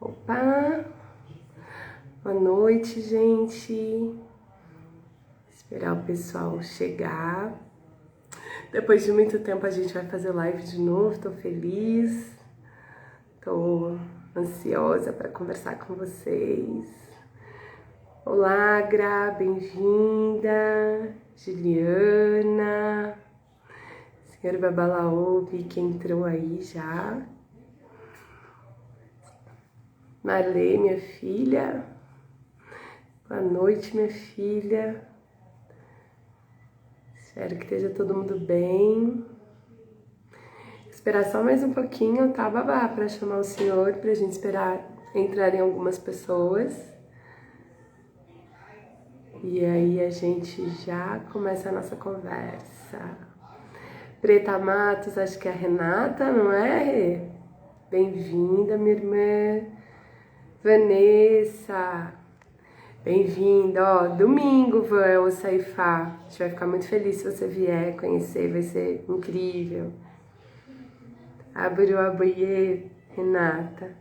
Opa! Boa noite, gente. Esperar o pessoal chegar. Depois de muito tempo a gente vai fazer live de novo. Tô feliz. Tô ansiosa para conversar com vocês. Olá, Gra, bem-vinda. Juliana. Senhor Babalaô, vi que entrou aí já. Marlê, minha filha. Boa noite, minha filha. Espero que esteja todo mundo bem. Esperar só mais um pouquinho, tá, Babá? Para chamar o senhor, pra gente esperar entrarem algumas pessoas. E aí a gente já começa a nossa conversa. Preta Matos, acho que é a Renata, não é? Bem-vinda, minha irmã. Vanessa, bem-vinda. Ó, domingo, Van, o Saifá. A gente vai ficar muito feliz se você vier conhecer, vai ser incrível. Aburu Abuie, Renata.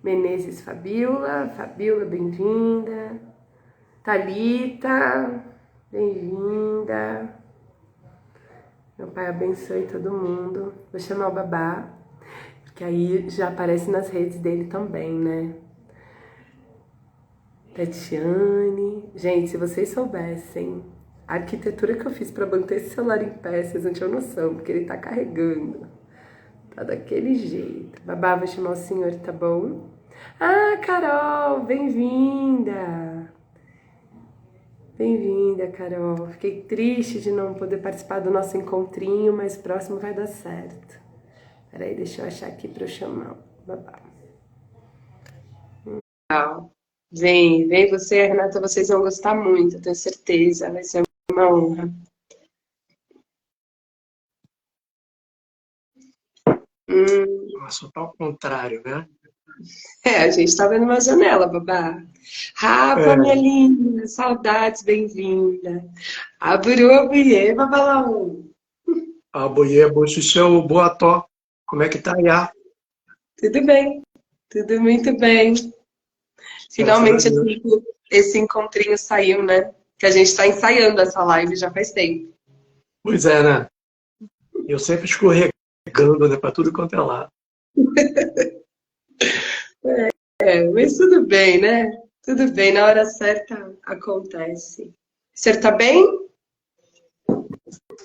Menezes Fabiola, bem-vinda. Thalita, bem-vinda. Meu pai abençoe todo mundo. Vou chamar o Babá, porque aí já aparece nas redes dele também, né? Tatiane. Gente, se vocês soubessem a arquitetura que eu fiz para manter esse celular em pé, vocês não tinham noção, porque ele tá carregando. Tá daquele jeito. Babá, vou chamar o senhor, tá bom? Ah, Carol, bem-vinda! Bem-vinda, Carol. Fiquei triste de não poder participar do nosso encontrinho, mas próximo vai dar certo. Peraí, deixa eu achar aqui pra eu chamar o Babá. Vem você, Renata, vocês vão gostar muito, eu tenho certeza, vai ser uma honra. Nossa, tá ao contrário, né? A gente tá vendo uma janela, Babá. Rafa, minha linda, saudades, bem-vinda. Aburu, abuie, babalaú. Aboye, Bochuchão, Boató, como é que tá, Iá? Tudo muito bem. Graças a Finalmente Deus. esse encontrinho saiu, né? Que a gente tá ensaiando essa live já faz tempo. Pois é, né? Eu sempre escorregando, né, pra tudo quanto é lado. Mas tudo bem, né? Tudo bem, na hora certa acontece. O senhor tá bem?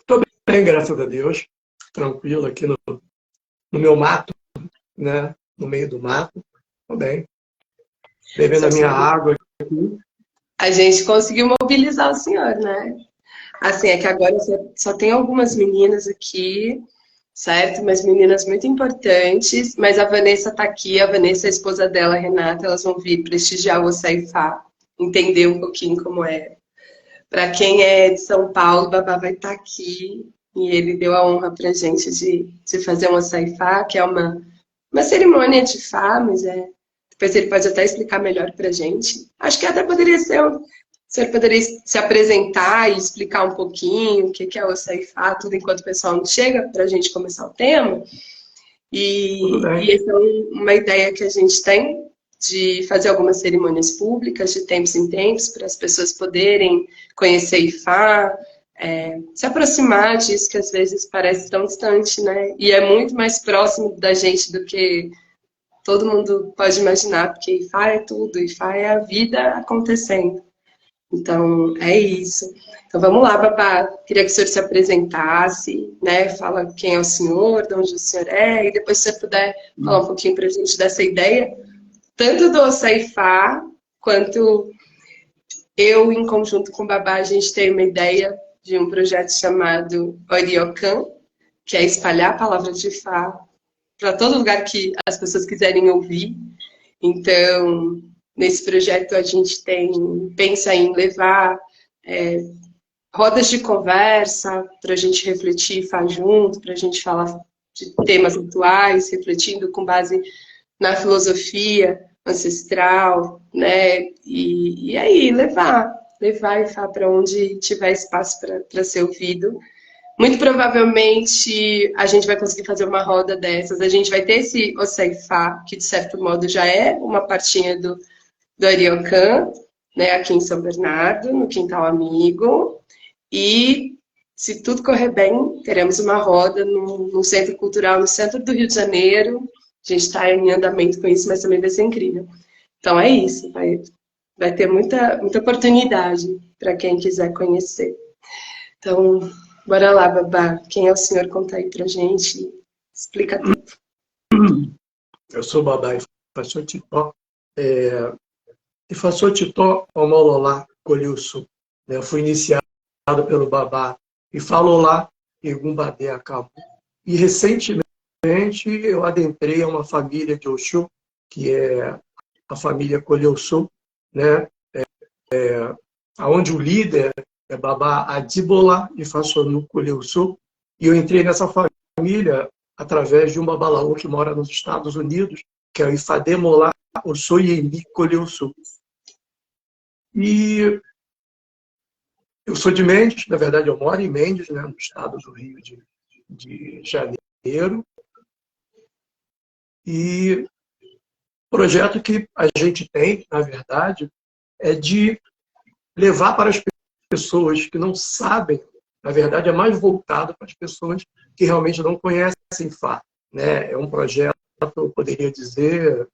Tô bem, graças a Deus. Tranquilo aqui no meu mato, né? No meio do mato. Tô bem. Bebendo a minha água aqui. A gente conseguiu mobilizar o senhor, né? Assim, é que agora só tem algumas meninas aqui, certo? Mas meninas muito importantes. Mas a Vanessa tá aqui, a Vanessa, a esposa dela, a Renata, elas vão vir prestigiar o Saifá, entender um pouquinho como é. Para quem é de São Paulo, o Babá vai estar aqui e ele deu a honra pra gente de fazer uma Saifá, que é uma cerimônia de Fá, mas depois ele pode até explicar melhor pra gente. Acho que até poderia ser o senhor poderia se apresentar e explicar um pouquinho o que é o Saifá, tudo enquanto o pessoal não chega, para a gente começar o tema. Tudo E bem. essa é uma ideia que a gente tem de fazer algumas cerimônias públicas de tempos em tempos para as pessoas poderem conhecer Ifá, se aproximar disso que às vezes parece tão distante, né? E é muito mais próximo da gente do que todo mundo pode imaginar, porque Ifá é tudo, Ifá é a vida acontecendo. Então, é isso. Então, vamos lá, Babá. Queria que o senhor se apresentasse, né? Fala quem é o senhor, de onde o senhor é, e depois, se você puder falar um pouquinho para a gente dessa ideia, tanto do Saifá, quanto eu, em conjunto com o Babá, a gente tem uma ideia de um projeto chamado Oriocan, que é espalhar a palavra de Fá para todo lugar que as pessoas quiserem ouvir. Então, nesse projeto a gente pensa em levar rodas de conversa para a gente refletir e falar junto, para a gente falar de temas atuais, refletindo com base na filosofia ancestral, né? E aí levar e falar para onde tiver espaço para ser ouvido. Muito provavelmente a gente vai conseguir fazer uma roda dessas. A gente vai ter esse Oceifá, que de certo modo já é uma partinha do Ariocan, né, aqui em São Bernardo, no Quintal Amigo. E, se tudo correr bem, teremos uma roda no Centro Cultural, no centro do Rio de Janeiro. A gente está em andamento com isso, mas também vai ser incrível. Então é isso, vai ter muita oportunidade para quem quiser conhecer. Então, bora lá, Babá. Quem é o senhor? Conta aí pra gente. Explica tudo. Eu sou Babá Ifaçotitó. Ifaçotitó Omololá Colilçu. Eu fui iniciado pelo Babá Ifalolá Egumbadé Acabu. E recentemente eu adentrei a uma família de Oxum, que é a família Colilçu, né? Onde o líder é Babá Adibola Ifaçonu Colilçu. E eu entrei nessa família através de um babalaô que mora nos Estados Unidos, que é o Ifademolá Osoyemi Colilçu. E eu sou de Mendes, na verdade eu moro em Mendes, né, no estado do Rio de Janeiro. E o projeto que a gente tem, na verdade, é de levar para as pessoas que não sabem, na verdade é mais voltado para as pessoas que realmente não conhecem Fá, né? É um projeto, eu poderia dizer,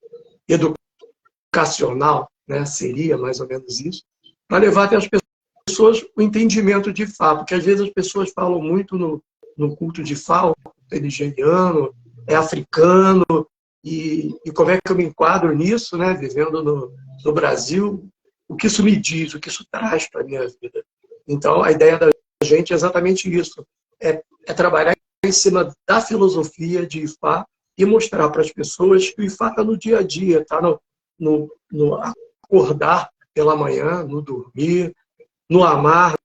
educacional, né? Seria mais ou menos isso, para levar até as pessoas o entendimento de Fá, porque às vezes as pessoas falam muito no culto de Fá, o culto é nigeriano, é africano, e como é que eu me enquadro nisso, né? Vivendo no Brasil, o que isso me diz, o que isso traz para a minha vida. Então, a ideia da gente é exatamente isso, é trabalhar em cima da filosofia de Ifá e mostrar para as pessoas que o Ifá está no dia a dia, está no acordar pela manhã, no dormir, no amar,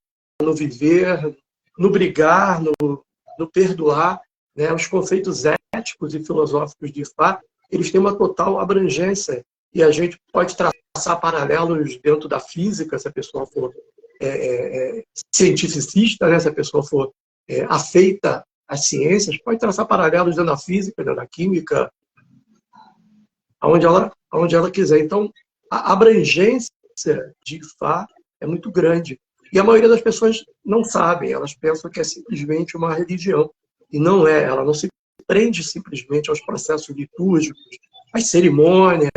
no viver, no brigar, no perdoar, né? Os conceitos éticos e filosóficos de Ifá, eles têm uma total abrangência e a gente pode traçar paralelos dentro da física, se a pessoa for cientificista, né? Se a pessoa for afeita às ciências, pode traçar paralelos dentro da física, dentro da química, aonde ela quiser. Então, a abrangência de Ifá é muito grande. E a maioria das pessoas não sabem, elas pensam que é simplesmente uma religião. E não é, ela não se prende simplesmente aos processos litúrgicos, às cerimônias.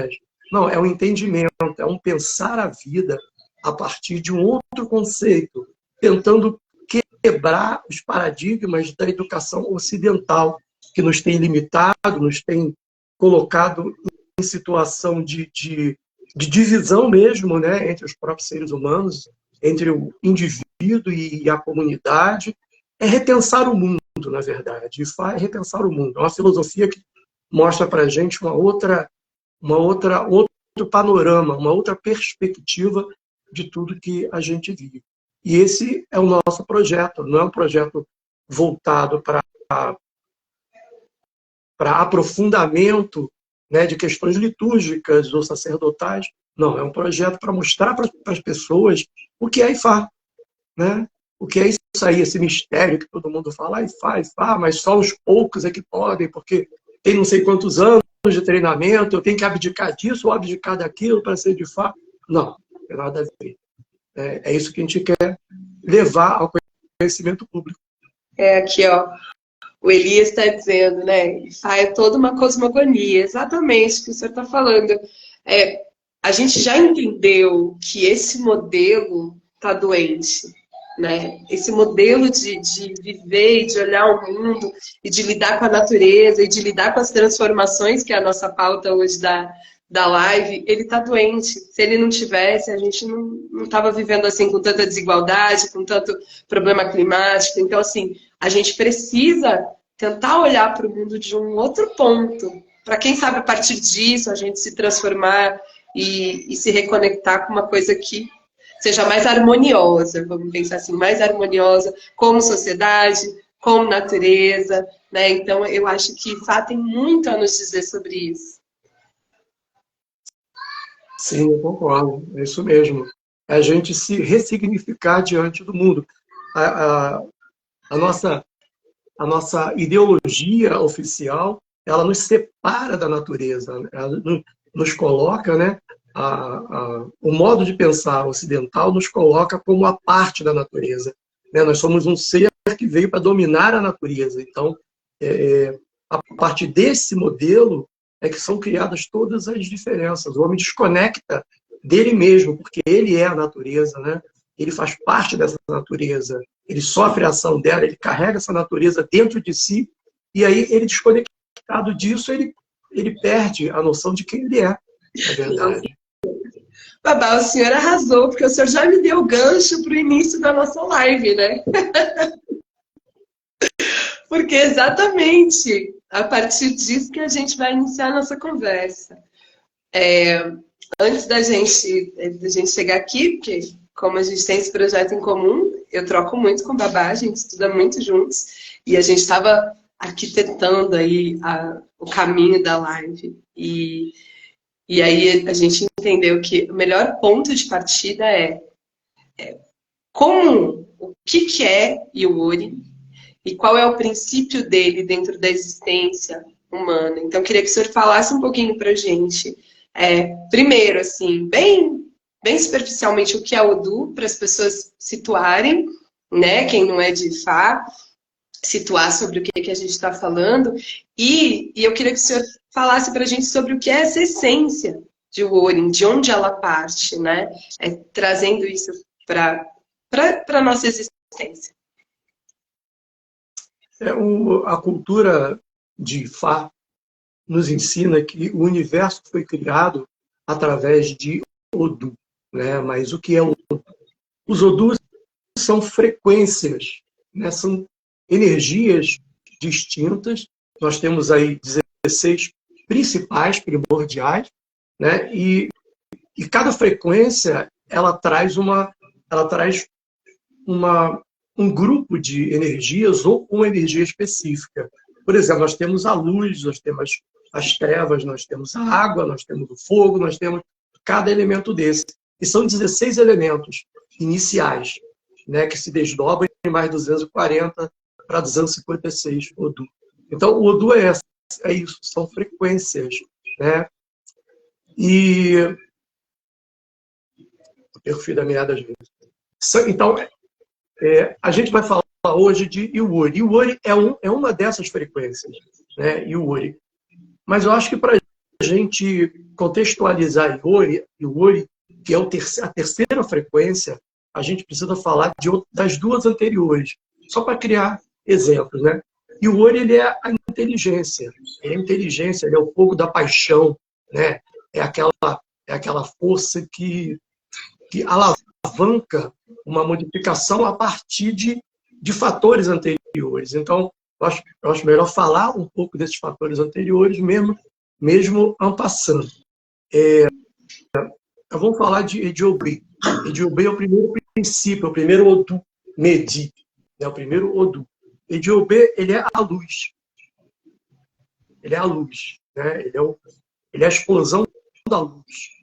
Não, é um entendimento, é um pensar a vida a partir de um outro conceito, tentando quebrar os paradigmas da educação ocidental, que nos tem limitado, nos tem colocado em situação de divisão mesmo, né, entre os próprios seres humanos, entre o indivíduo e a comunidade. É repensar o mundo, na verdade. E faz repensar o mundo. É uma filosofia que mostra para a gente outro panorama, uma outra perspectiva de tudo que a gente vive. E esse é o nosso projeto. Não é um projeto voltado para aprofundamento, né, de questões litúrgicas ou sacerdotais. Não, é um projeto para mostrar para as pessoas o que é Ifá, né? O que é isso aí, esse mistério que todo mundo fala, Ifá, mas só os poucos é que podem, porque tem não sei quantos anos de treinamento, eu tenho que abdicar disso ou abdicar daquilo para ser de Ifá. Não, não tem nada a ver. É isso que a gente quer levar ao conhecimento público. Aqui, ó. O Elias está dizendo, né? Ifá é toda uma cosmogonia. Exatamente o que o senhor está falando. A gente já entendeu que esse modelo está doente, né? Esse modelo de viver e de olhar o mundo e de lidar com a natureza e de lidar com as transformações, que é a nossa pauta hoje da live, ele está doente. Se ele não tivesse, a gente não estava vivendo assim com tanta desigualdade, com tanto problema climático. Então, assim, a gente precisa tentar olhar para o mundo de um outro ponto, para quem sabe a partir disso a gente se transformar e se reconectar com uma coisa que seja mais harmoniosa, vamos pensar assim, mais harmoniosa como sociedade, como natureza, né? Então, eu acho que Ifá tem muito a nos dizer sobre isso. Sim, eu concordo. É isso mesmo. É a gente se ressignificar diante do mundo. A nossa a nossa ideologia oficial, ela nos separa da natureza, né? Ela nos coloca, né? O modo de pensar ocidental nos coloca como a parte da natureza, né? Nós somos um ser que veio para dominar a natureza. Então, a partir desse modelo é que são criadas todas as diferenças. O homem desconecta dele mesmo, porque ele é a natureza, né? Ele faz parte dessa natureza, ele sofre a ação dela, ele carrega essa natureza dentro de si, e aí ele desconectado disso, ele perde a noção de quem ele é, na verdade. Babá, o senhor arrasou, porque o senhor já me deu o gancho para o início da nossa live, né? Porque exatamente a partir disso que a gente vai iniciar a nossa conversa. Antes da gente chegar aqui, porque como a gente tem esse projeto em comum, eu troco muito com o Babá, a gente estuda muito juntos, e a gente estava arquitetando aí o caminho da live. E aí a gente entendeu que o melhor ponto de partida é o que é Iori e qual é o princípio dele dentro da existência humana. Então, eu queria que o senhor falasse um pouquinho para a gente. Primeiro, assim, bem superficialmente, o que é Odu, para as pessoas situarem, né? Quem não é de Ifá, situar sobre o que a gente está falando. E eu queria que o senhor falasse para a gente sobre o que é essa essência de Worin, de onde ela parte, né? Trazendo isso para a nossa existência. A cultura de Ifá nos ensina que o universo foi criado através de Odu, né? Mas o que é Odu? Os Odus são frequências, né? São energias distintas. Nós temos aí 16 principais, primordiais, né? E cada frequência ela traz um grupo de energias ou uma energia específica. Por exemplo, nós temos a luz, nós temos as trevas, nós temos a água, nós temos o fogo, nós temos cada elemento desse. E são 16 elementos iniciais, né, que se desdobram em mais 240 para 256 Odu. Então, o Odu é isso, são frequências, né? E o perfil da meada às vezes. Então, a gente vai falar hoje de Iori. Iori é uma dessas frequências, né? Iori. Mas eu acho que para a gente contextualizar Iori, que é a terceira frequência, a gente precisa falar das duas anteriores, só para criar exemplos, né? Iori, ele é a inteligência. Ele é a inteligência, ele é o fogo da paixão, né? É aquela força que alavanca uma modificação a partir de fatores anteriores. Então, eu acho melhor falar um pouco desses fatores anteriores, mesmo en passant. Vamos falar de Ediobe. Ediobe é o primeiro princípio, é o primeiro Odu, Medi. É o primeiro Odu. Ediobe, ele é a luz. Ele é a luz, né? Ele é a explosão da luz.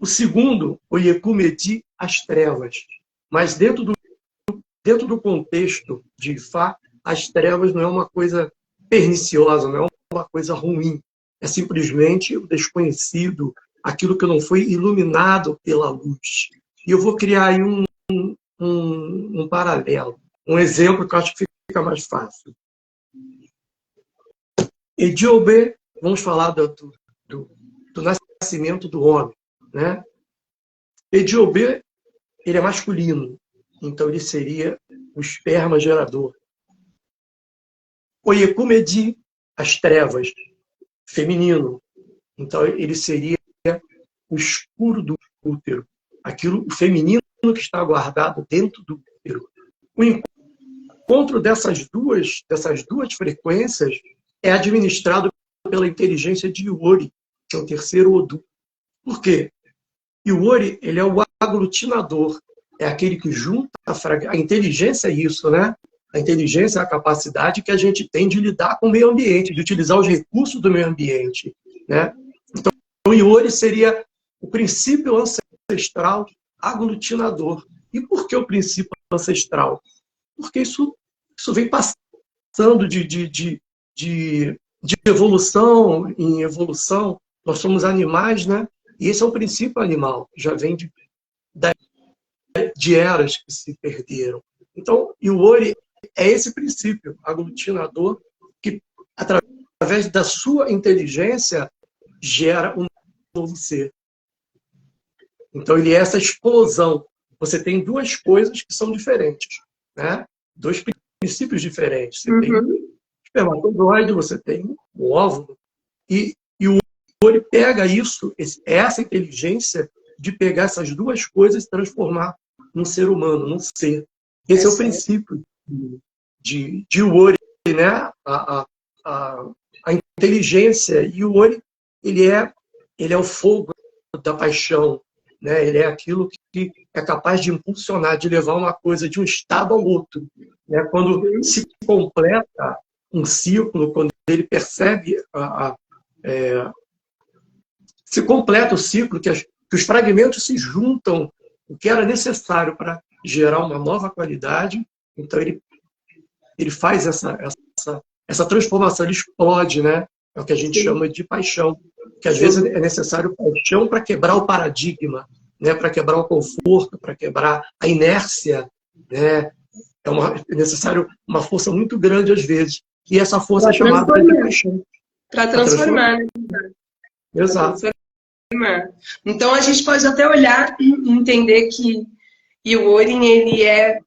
O segundo, o Yeku Medi, as trevas. Mas dentro do contexto de Ifá, as trevas não é uma coisa perniciosa, não é uma coisa ruim. É simplesmente o desconhecido, aquilo que não foi iluminado pela luz. E eu vou criar aí um paralelo, um exemplo que eu acho que fica mais fácil. Ediobe, vamos falar do nascimento do homem, né? Ediobe, ele é masculino, então ele seria o esperma gerador. O Yeku Medi, as trevas, feminino, então ele seria o escuro do útero, o feminino que está guardado dentro do útero. O encontro dessas duas frequências é administrado pela inteligência de Iori, que é o terceiro Odu. Por quê? Iori, ele é o aglutinador, é aquele que junta a inteligência, é isso, né? A inteligência é a capacidade que a gente tem de lidar com o meio ambiente, de utilizar os recursos do meio ambiente, né? Então, o Iori seria o princípio aglutinador. E por que o princípio ancestral? Porque isso isso vem passando de evolução em evolução. Nós somos animais, né? E esse é o princípio animal, já vem de eras que se perderam. Então, e o Ori é esse princípio aglutinador que, através da sua inteligência, gera um novo ser. Então, ele é essa explosão. Você tem duas coisas que são diferentes, né? Dois princípios diferentes. Você tem o espermatozoide, você tem o óvulo, e o Ori pega isso, essa inteligência de pegar essas duas coisas e transformar num ser humano, num ser. Esse é o princípio de Ori, né? A inteligência. E o Ori, ele é o fogo da paixão, né? Ele é aquilo que é capaz de impulsionar, de levar uma coisa de um estado ao outro, né? Quando se completa um ciclo, quando ele percebe se completa o ciclo, que os fragmentos se juntam, o que era necessário para gerar uma nova qualidade. Então ele faz essa transformação, ele explode, né? É o que a gente chama de paixão, que às vezes é necessário paixão para quebrar o paradigma, né? Para quebrar o conforto, para quebrar a inércia, né? É necessário uma força muito grande às vezes, e essa força é chamada de paixão. Para transformar. Exato. Então a gente pode até olhar e entender que o Orin, ele é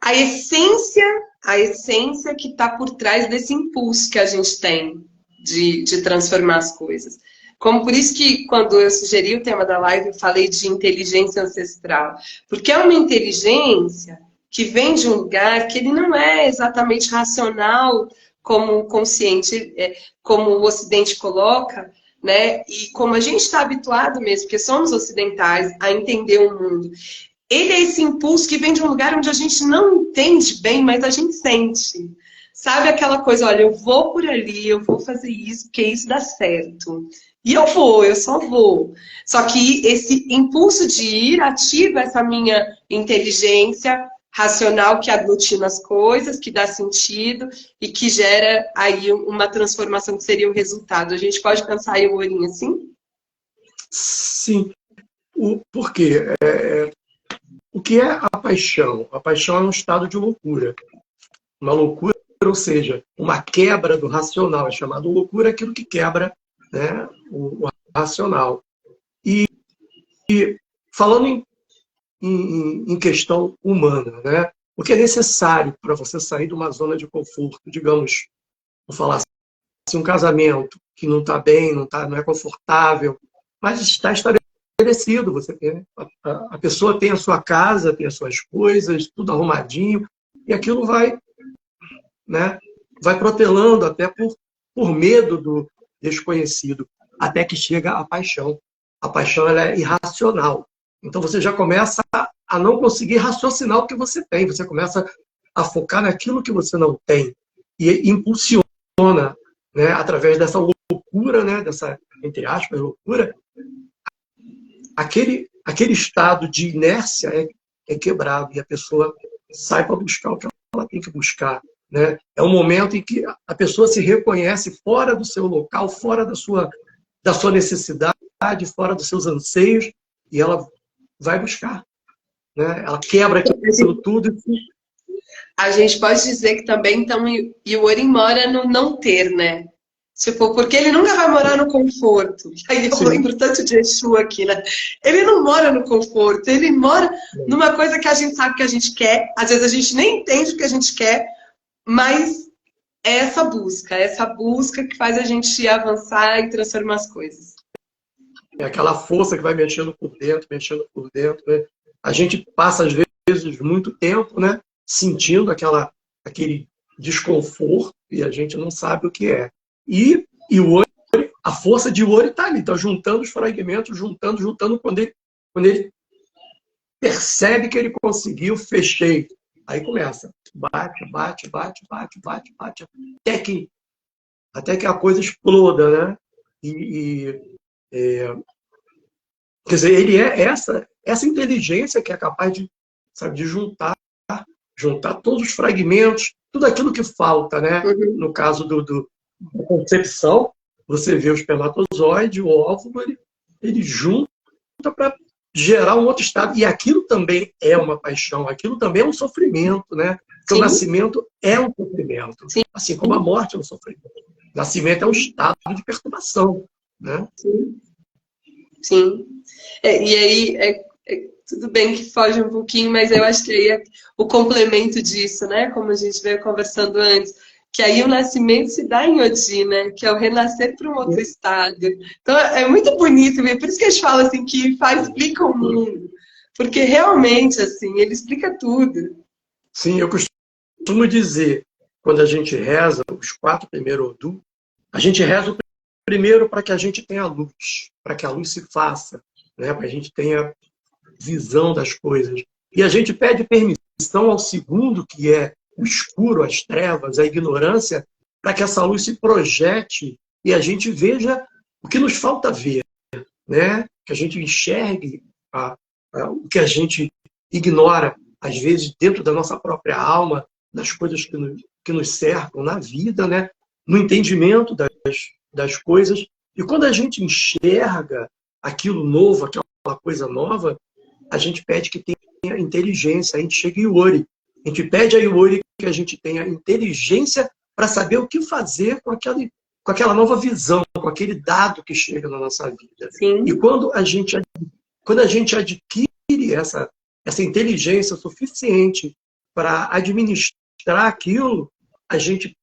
a essência que está por trás desse impulso que a gente tem de transformar as coisas. Como por isso que quando eu sugeri o tema da live, eu falei de inteligência ancestral. Porque é uma inteligência que vem de um lugar que ele não é exatamente racional, como o consciente, como o Ocidente coloca, né? E como a gente está habituado mesmo, porque somos ocidentais, a entender o mundo. Ele é esse impulso que vem de um lugar onde a gente não entende bem, mas a gente sente. Sabe aquela coisa, olha, eu vou por ali, eu vou fazer isso, porque isso dá certo. E eu só vou. Só que esse impulso de ir ativa essa minha inteligência racional que aglutina as coisas, que dá sentido e que gera aí uma transformação que seria o resultado. A gente pode pensar aí o Orin assim? Sim. Por quê? O que é a paixão? A paixão é um estado de loucura. Uma loucura, ou seja, uma quebra do racional. É chamado loucura aquilo que quebra, né, o racional. E falando em questão humana, né? O que é necessário para você sair de uma zona de conforto, digamos, vou falar assim, um casamento que não está bem, não é confortável, mas está estabelecido. Você tem, a pessoa tem a sua casa, tem as suas coisas, tudo arrumadinho, e aquilo vai, né, vai protelando até por medo do desconhecido, até que chega a paixão. A paixão, ela é irracional. Então você já começa a não conseguir raciocinar o que você tem. Você começa a focar naquilo que você não tem. E impulsiona, né, através dessa loucura, né, dessa, entre aspas, loucura, aquele estado de inércia é quebrado. E a pessoa sai para buscar o que ela tem que buscar. Né? É um momento em que a pessoa se reconhece fora do seu local, fora da sua necessidade, fora dos seus anseios, e ela vai buscar. Né? Ela quebra aquilo tudo. A gente pode dizer que também, então, e o Orin mora no não ter, né? Tipo, porque ele nunca vai morar no conforto. Aí eu lembro tanto de Exu aqui, né? Ele não mora no conforto, ele mora numa coisa que a gente sabe que a gente quer, às vezes a gente nem entende o que a gente quer, mas é essa busca que faz a gente avançar e transformar as coisas. É aquela força que vai mexendo por dentro, né? A gente passa, às vezes, muito tempo, né, sentindo aquele desconforto e a gente não sabe o que é. E o Ori, a força de Ori está ali, está juntando os fragmentos, juntando, quando ele percebe que ele conseguiu, fechei. Aí começa, bate, até que a coisa exploda, né? Quer dizer, ele é essa inteligência que é capaz sabe? De juntar todos os fragmentos, tudo aquilo que falta, né? Uhum. No caso da concepção, você vê o espermatozoide, o óvulo, ele junta para gerar um outro estado. E aquilo também é uma paixão, aquilo também é um sofrimento, né? Porque o Sim, nascimento é um sofrimento, sim, assim como a morte é um sofrimento. O nascimento é um estado de perturbação, né? sim. Sim. E aí, tudo bem que foge um pouquinho, mas eu acho que aí é o complemento disso, né? Como a gente veio conversando antes, que aí o nascimento se dá em Odi, né? Que é o renascer para um outro estado. Então, é muito bonito, por isso que a gente fala assim, que faz, explica o mundo. Porque realmente, assim, ele explica tudo. Sim, eu costumo dizer, quando a gente reza os 4 primeiros Odu, a gente reza o primeiro para que a gente tenha luz, para que a luz se faça, né? Para que a gente tenha visão das coisas. E a gente pede permissão ao segundo, que é o escuro, as trevas, a ignorância, para que essa luz se projete e a gente veja o que nos falta ver, né? Que a gente enxergue o que a gente ignora, às vezes, dentro da nossa própria alma, das coisas que nos cercam na vida, né? No entendimento das coisas. E quando a gente enxerga aquilo novo, aquela coisa nova, a gente pede que tenha inteligência, a gente chega em Iori. A gente pede a Iori que a gente tenha inteligência para saber o que fazer com aquela nova visão, com aquele dado que chega na nossa vida. Sim. E quando a gente adquire essa inteligência suficiente para administrar aquilo, a gente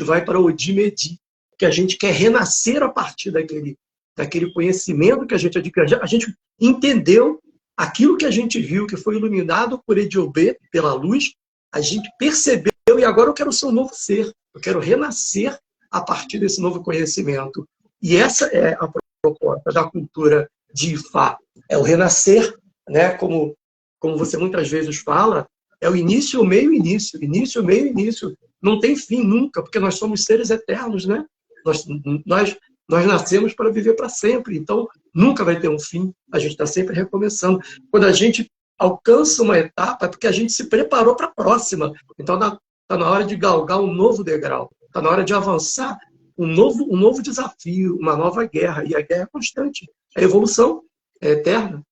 vai para o Odimedi, que a gente quer renascer a partir daquele conhecimento que a gente adquiriu. A gente entendeu aquilo que a gente viu, que foi iluminado por Ediobê, pela luz, a gente percebeu e agora eu quero ser um novo ser. Eu quero renascer a partir desse novo conhecimento. E essa é a proposta da cultura de Ifá. É o renascer, né? Como você muitas vezes fala, é o início, o meio e início. Início, meio e início. Não tem fim nunca, porque nós somos seres eternos, né? Nós nascemos para viver para sempre, então nunca vai ter um fim, a gente está sempre recomeçando. Quando a gente alcança uma etapa, é porque a gente se preparou para a próxima. Então está na hora de galgar um novo degrau, está na hora de avançar um novo desafio, uma nova guerra, e a guerra é constante, a evolução é eterna.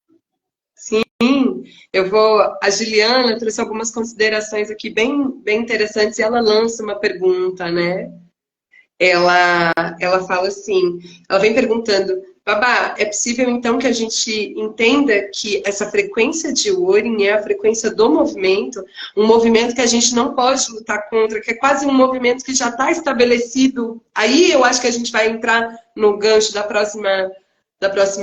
Sim, a Juliana trouxe algumas considerações aqui bem interessantes e ela lança uma pergunta, né? Ela fala assim, ela vem perguntando, Babá, é possível então que a gente entenda que essa frequência de Orin é a frequência do movimento, um movimento que a gente não pode lutar contra, que é quase um movimento que já está estabelecido. Aí eu acho que a gente vai entrar no gancho da próxima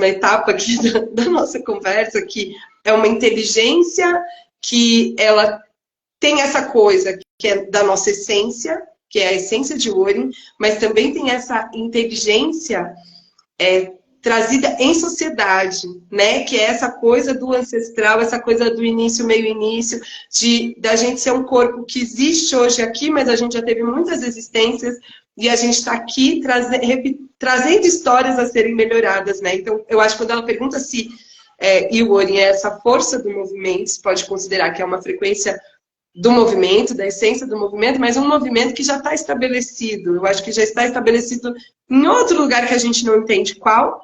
etapa aqui da nossa conversa, que é uma inteligência que ela tem essa coisa que é da nossa essência, que é a essência de Orin, mas também tem essa inteligência trazida em sociedade, né? Que é essa coisa do ancestral, essa coisa do início, meio início, da gente ser um corpo que existe hoje aqui, mas a gente já teve muitas existências e a gente está aqui trazendo histórias a serem melhoradas, né? Então, eu acho que quando ela pergunta se Iori é essa força do movimento, se pode considerar que é uma frequência do movimento, da essência do movimento, mas um movimento que já está estabelecido. Eu acho que já está estabelecido em outro lugar que a gente não entende qual,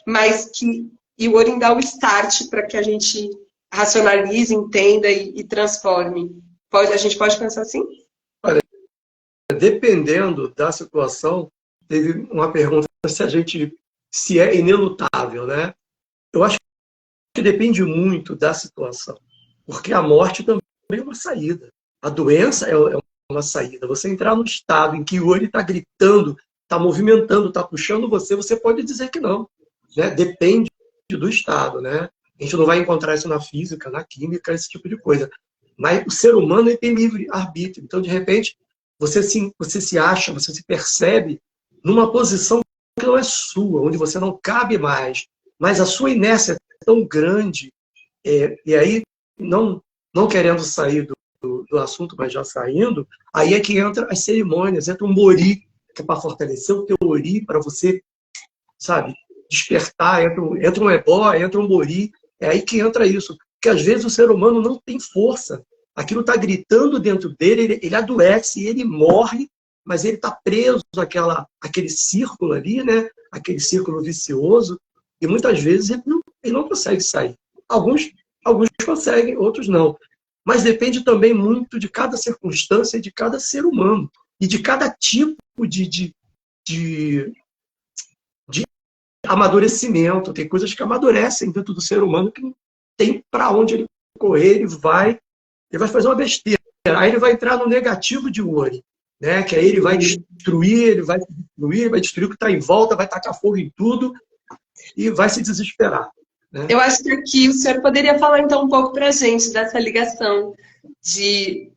mas que Iori dá o start para que a gente racionalize, entenda e transforme. A gente pode pensar assim? Olha, dependendo da situação, teve uma pergunta se é inelutável, né? Eu acho que depende muito da situação, porque a morte também é uma saída. A doença é uma saída. Você entrar no estado em que o olho está gritando, está movimentando, está puxando você pode dizer que não. Né? Depende do estado. Né? A gente não vai encontrar isso na física, na química, esse tipo de coisa. Mas o ser humano tem livre arbítrio. Então, de repente, você se acha, você se percebe numa posição que não é sua, onde você não cabe mais. Mas a sua inércia é tão grande, e aí, não querendo sair do assunto, mas já saindo, aí é que entra as cerimônias, entra um mori, que é para fortalecer o teu ori, para você, sabe, despertar, entra um ebó, entra um mori, é aí que entra isso. porque às vezes o ser humano não tem força. Aquilo está gritando dentro dele, ele adoece, ele morre, mas ele está preso àquele círculo ali, né? Aquele círculo vicioso, e muitas vezes ele não consegue sair. Alguns conseguem, outros não. Mas depende também muito de cada circunstância, de cada ser humano, e de cada tipo de amadurecimento. Tem coisas que amadurecem dentro do ser humano que não tem para onde ele correr, ele vai fazer uma besteira. Aí ele vai entrar no negativo de Ori, né? Que aí ele vai destruir, ele vai destruir o que está em volta, vai tacar fogo em tudo e vai se desesperar. Né? Eu acho que aqui o senhor poderia falar então um pouco para a gente dessa ligação de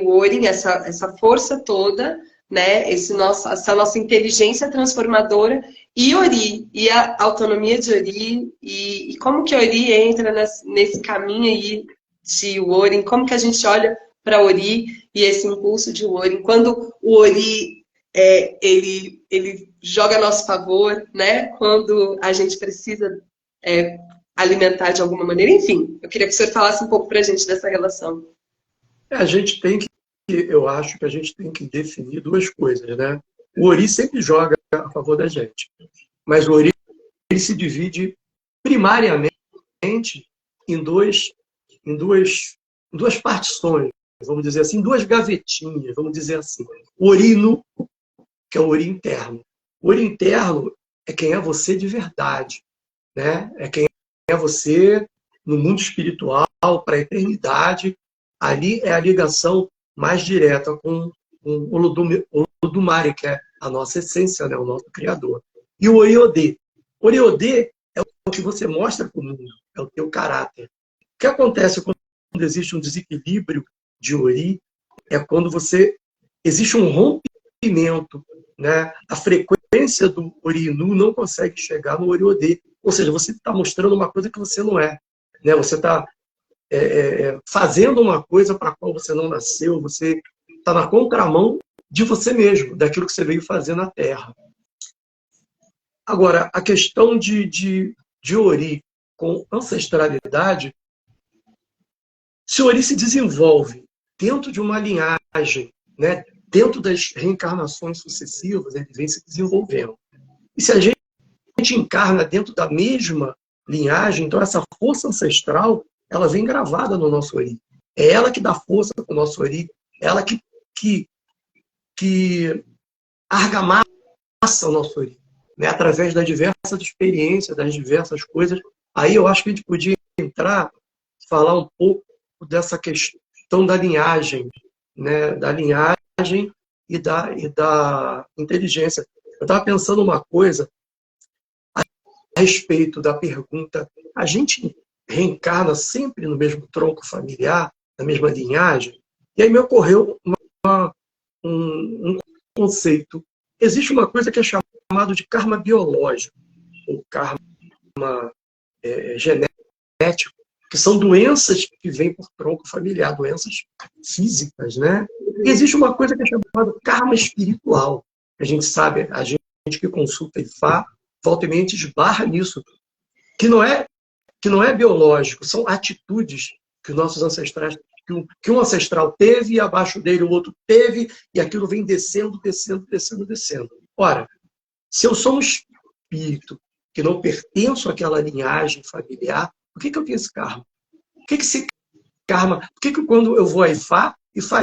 Ori, essa força toda, né? Essa nossa inteligência transformadora e Ori, e a autonomia de Ori, e como que Ori entra nesse caminho aí de Ori, como que a gente olha para Ori e esse impulso de Ori, quando o Ori ele joga a nosso favor, né? Quando a gente precisa alimentar de alguma maneira, enfim, eu queria que o senhor falasse um pouco para a gente dessa relação. Eu acho que a gente tem que definir duas coisas, né? O Ori sempre joga a favor da gente, mas o Ori ele se divide primariamente em duas partições, vamos dizer assim, duas gavetinhas, vamos dizer assim. O Ori Nu, que é o Ori interno. O Ori interno é quem é você de verdade, né? É quem é você no mundo espiritual, para a eternidade. Ali é a ligação mais direta com o Olodumare, que é a nossa essência, né? O nosso Criador. E o Oriodê. O Oriodê é o que você mostra para o mundo, é o teu caráter. O que acontece quando existe um desequilíbrio de Ori é quando existe um rompimento, né? A frequência do Ori Nu não consegue chegar no Oriodê. Ou seja, você está mostrando uma coisa que você não é. Né? Você está fazendo uma coisa para a qual você não nasceu, você está na contramão de você mesmo, daquilo que você veio fazer na Terra. Agora, a questão de Ori com ancestralidade, se Ori se desenvolve dentro de uma linhagem, né, dentro das reencarnações sucessivas, ele vem se desenvolvendo. E se a gente encarna dentro da mesma linhagem, então essa força ancestral, ela vem gravada no nosso Ori. É ela que dá força para o nosso Ori, ela que argamassa o nosso Ori, né? Através das diversas experiências, das diversas coisas. Aí eu acho que a gente podia falar um pouco dessa questão da linhagem, né? Da linhagem e da inteligência. Eu estava pensando uma coisa a respeito da pergunta: a gente reencarna sempre no mesmo tronco familiar, na mesma linhagem? E aí me ocorreu um conceito. Existe uma coisa que é chamado de karma biológico, ou karma genético, que são doenças que vêm por tronco familiar, doenças físicas, né? E existe uma coisa que é chamada karma espiritual. A gente sabe, a gente que consulta Ifá, volta e meia esbarra nisso, que não é biológico, são atitudes que os nossos ancestrais, que um ancestral teve e abaixo dele o outro teve, e aquilo vem descendo. Ora, se eu sou um espírito que não pertenço àquela linhagem familiar, por que eu tenho esse karma? Por que esse karma? Por que quando eu vou a Ifá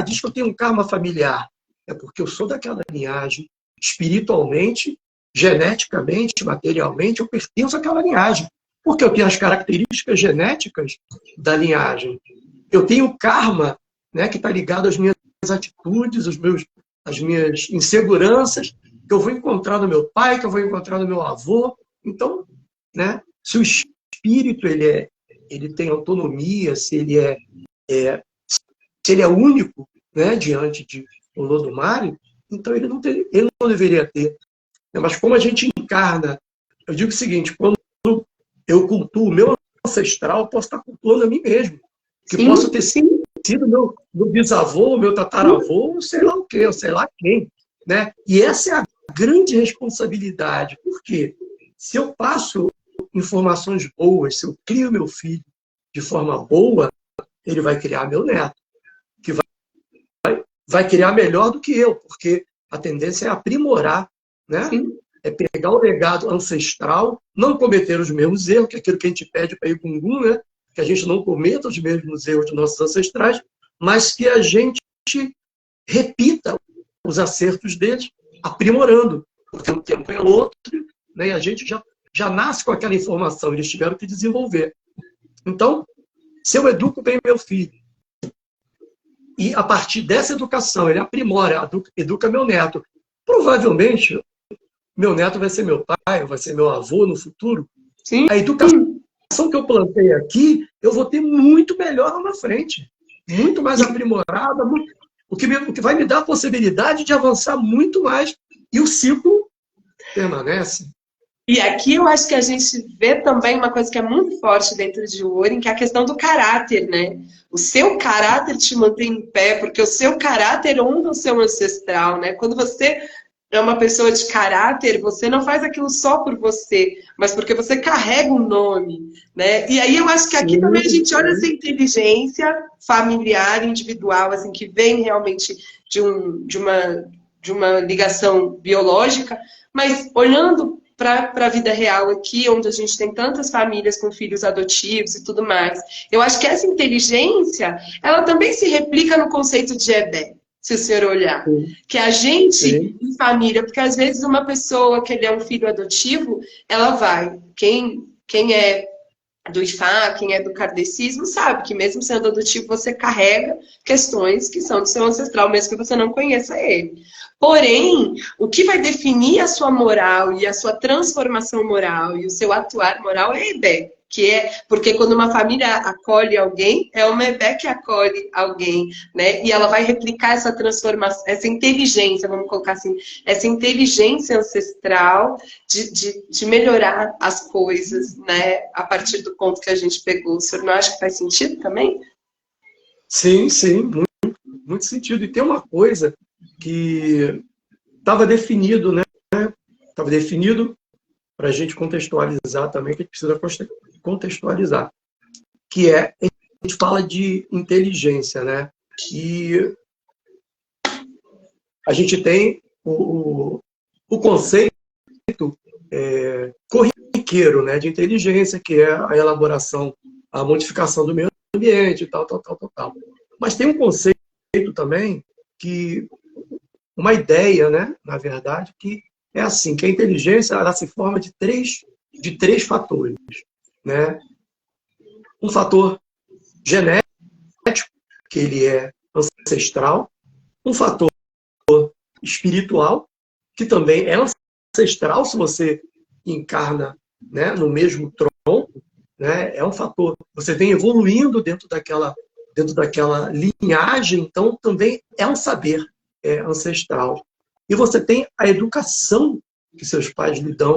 diz que eu tenho um karma familiar? É porque eu sou daquela linhagem, espiritualmente, geneticamente, materialmente, eu pertenço àquela linhagem. Porque eu tenho as características genéticas da linhagem. Eu tenho karma, né, que está ligado às minhas atitudes, às minhas inseguranças, que eu vou encontrar no meu pai, que eu vou encontrar no meu avô. Então, né, se o espírito ele tem autonomia, se ele é único, né, diante de Olodumare, então ele não deveria ter. Mas como a gente encarna, eu digo o seguinte: quando eu cultuo o meu ancestral, eu posso estar cultuando a mim mesmo. Que sim, posso ter sido meu bisavô, meu tataravô, sei lá o quê, sei lá quem. Né? E essa é a grande responsabilidade. Por quê? Se eu passo informações boas, se eu crio meu filho de forma boa, ele vai criar meu neto, que vai criar melhor do que eu, porque a tendência é aprimorar, né? Sim. É pegar o legado ancestral, não cometer os mesmos erros, que é aquilo que a gente pede para ir com Gungun, né? Que a gente não cometa os mesmos erros dos nossos ancestrais, mas que a gente repita os acertos deles, aprimorando, porque um tempo é outro, né? E a gente já nasce com aquela informação, eles tiveram que desenvolver. Então, se eu educo bem meu filho, e a partir dessa educação ele aprimora, educa meu neto, provavelmente meu neto vai ser meu pai, vai ser meu avô no futuro. Sim. A educação que eu plantei aqui, eu vou ter muito melhor lá na frente. Muito mais aprimorada, o que vai me dar a possibilidade de avançar muito mais. E o ciclo permanece. E aqui eu acho que a gente vê também uma coisa que é muito forte dentro de Orin, que é a questão do caráter, né? O seu caráter te mantém em pé, porque o seu caráter honra o seu ancestral, né? Quando você é uma pessoa de caráter, você não faz aquilo só por você, mas porque você carrega um nome, né? E aí eu acho que aqui também a gente olha essa inteligência familiar, individual, assim, que vem realmente de uma ligação biológica, mas olhando para a vida real aqui, onde a gente tem tantas famílias com filhos adotivos e tudo mais. Eu acho que essa inteligência, ela também se replica no conceito de Ebé, se o senhor olhar. Que a gente, em família, porque às vezes uma pessoa que ele é um filho adotivo, ela vai, quem é do Ifá, quem é do kardecismo, sabe que mesmo sendo adotivo, você carrega questões que são do seu ancestral, mesmo que você não conheça ele. Porém, o que vai definir a sua moral e a sua transformação moral e o seu atuar moral é Ebé, que é porque quando uma família acolhe alguém, é uma Ebé que acolhe alguém, né? E ela vai replicar essa transformação, essa inteligência, vamos colocar assim, essa inteligência ancestral de melhorar as coisas, né? A partir do ponto que a gente pegou. O senhor não acha que faz sentido também? Sim, sim, muito sentido. E tem uma coisa que estava definido, né? Estava definido para a gente contextualizar também, que a gente precisa contextualizar, que é, a gente fala de inteligência, né? E a gente tem o conceito corriqueiro, né, de inteligência, que é a elaboração, a modificação do meio ambiente, tal. Mas tem um conceito também, uma ideia, né, na verdade, que é assim, que a inteligência ela se forma de três fatores, né? Um fator genético, que ele é ancestral, um fator espiritual, que também é ancestral, se você encarna, né, no mesmo tronco, né, é um fator. Você vem evoluindo dentro daquela linhagem, então também é um saber ancestral. E você tem a educação que seus pais lhe dão,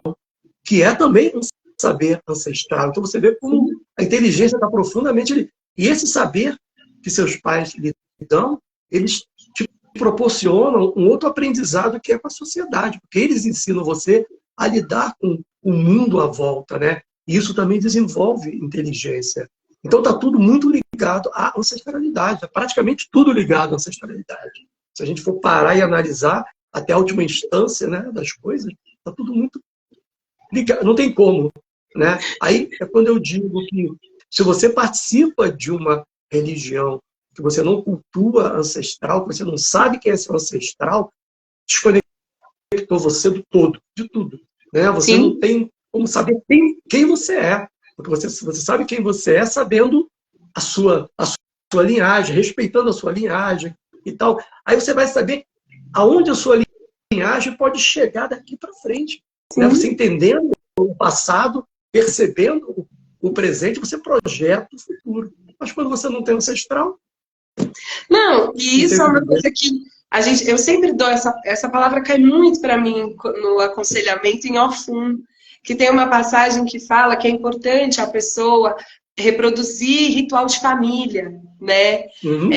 que é também um saber ancestral. Então você vê como a inteligência está profundamente ali. E esse saber que seus pais lhe dão, eles te proporcionam um outro aprendizado que é com a sociedade, porque eles ensinam você a lidar com o mundo à volta, né? E isso também desenvolve inteligência. Então está tudo muito ligado à ancestralidade, é praticamente tudo ligado à ancestralidade. Se a gente for parar e analisar até a última instância, né, das coisas, está tudo muito ligado, não tem como, né? Aí é quando eu digo que se você participa de uma religião que você não cultua ancestral, que você não sabe quem é seu ancestral, desconectou você do todo, de tudo. Né? Você Sim. não tem como saber quem você é. Porque você sabe quem você é sabendo a sua linhagem, respeitando a sua linhagem e tal. Aí você vai saber aonde a sua linhagem pode chegar daqui para frente. Né? Você entendendo o passado, percebendo o presente, você projeta o futuro. Mas quando você não tem ancestral... Não, e isso é uma coisa que eu sempre dou, essa palavra cai muito para mim no aconselhamento em Ofum, que tem uma passagem que fala que é importante a pessoa reproduzir ritual de família, né? Uhum.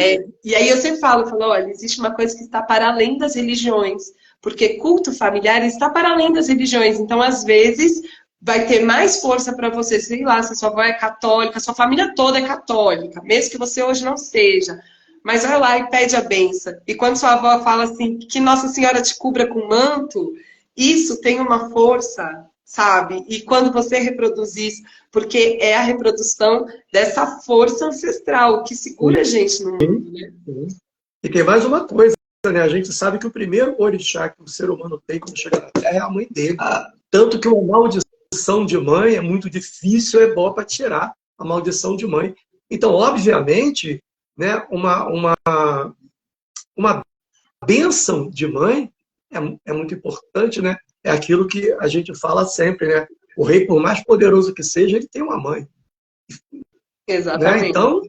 E aí eu sempre falo, olha, existe uma coisa que está para além das religiões, porque culto familiar está para além das religiões. Então, às vezes, vai ter mais força para você, sei lá, se a sua avó é católica, sua família toda é católica, mesmo que você hoje não seja. Mas vai lá e pede a benção. E quando sua avó fala assim, que Nossa Senhora te cubra com manto, isso tem uma força, sabe? E quando você reproduz isso, porque é a reprodução dessa força ancestral que segura a gente no mundo, né? E tem mais uma coisa, né? A gente sabe que o primeiro orixá que o ser humano tem quando chega na Terra é a mãe dele. Tanto que uma maldição de mãe é muito difícil, é bom para tirar a maldição de mãe. Então, obviamente, né, uma bênção de mãe é muito importante, né? É aquilo que a gente fala sempre, né? O rei, por mais poderoso que seja, ele tem uma mãe. Né? Exatamente. Então,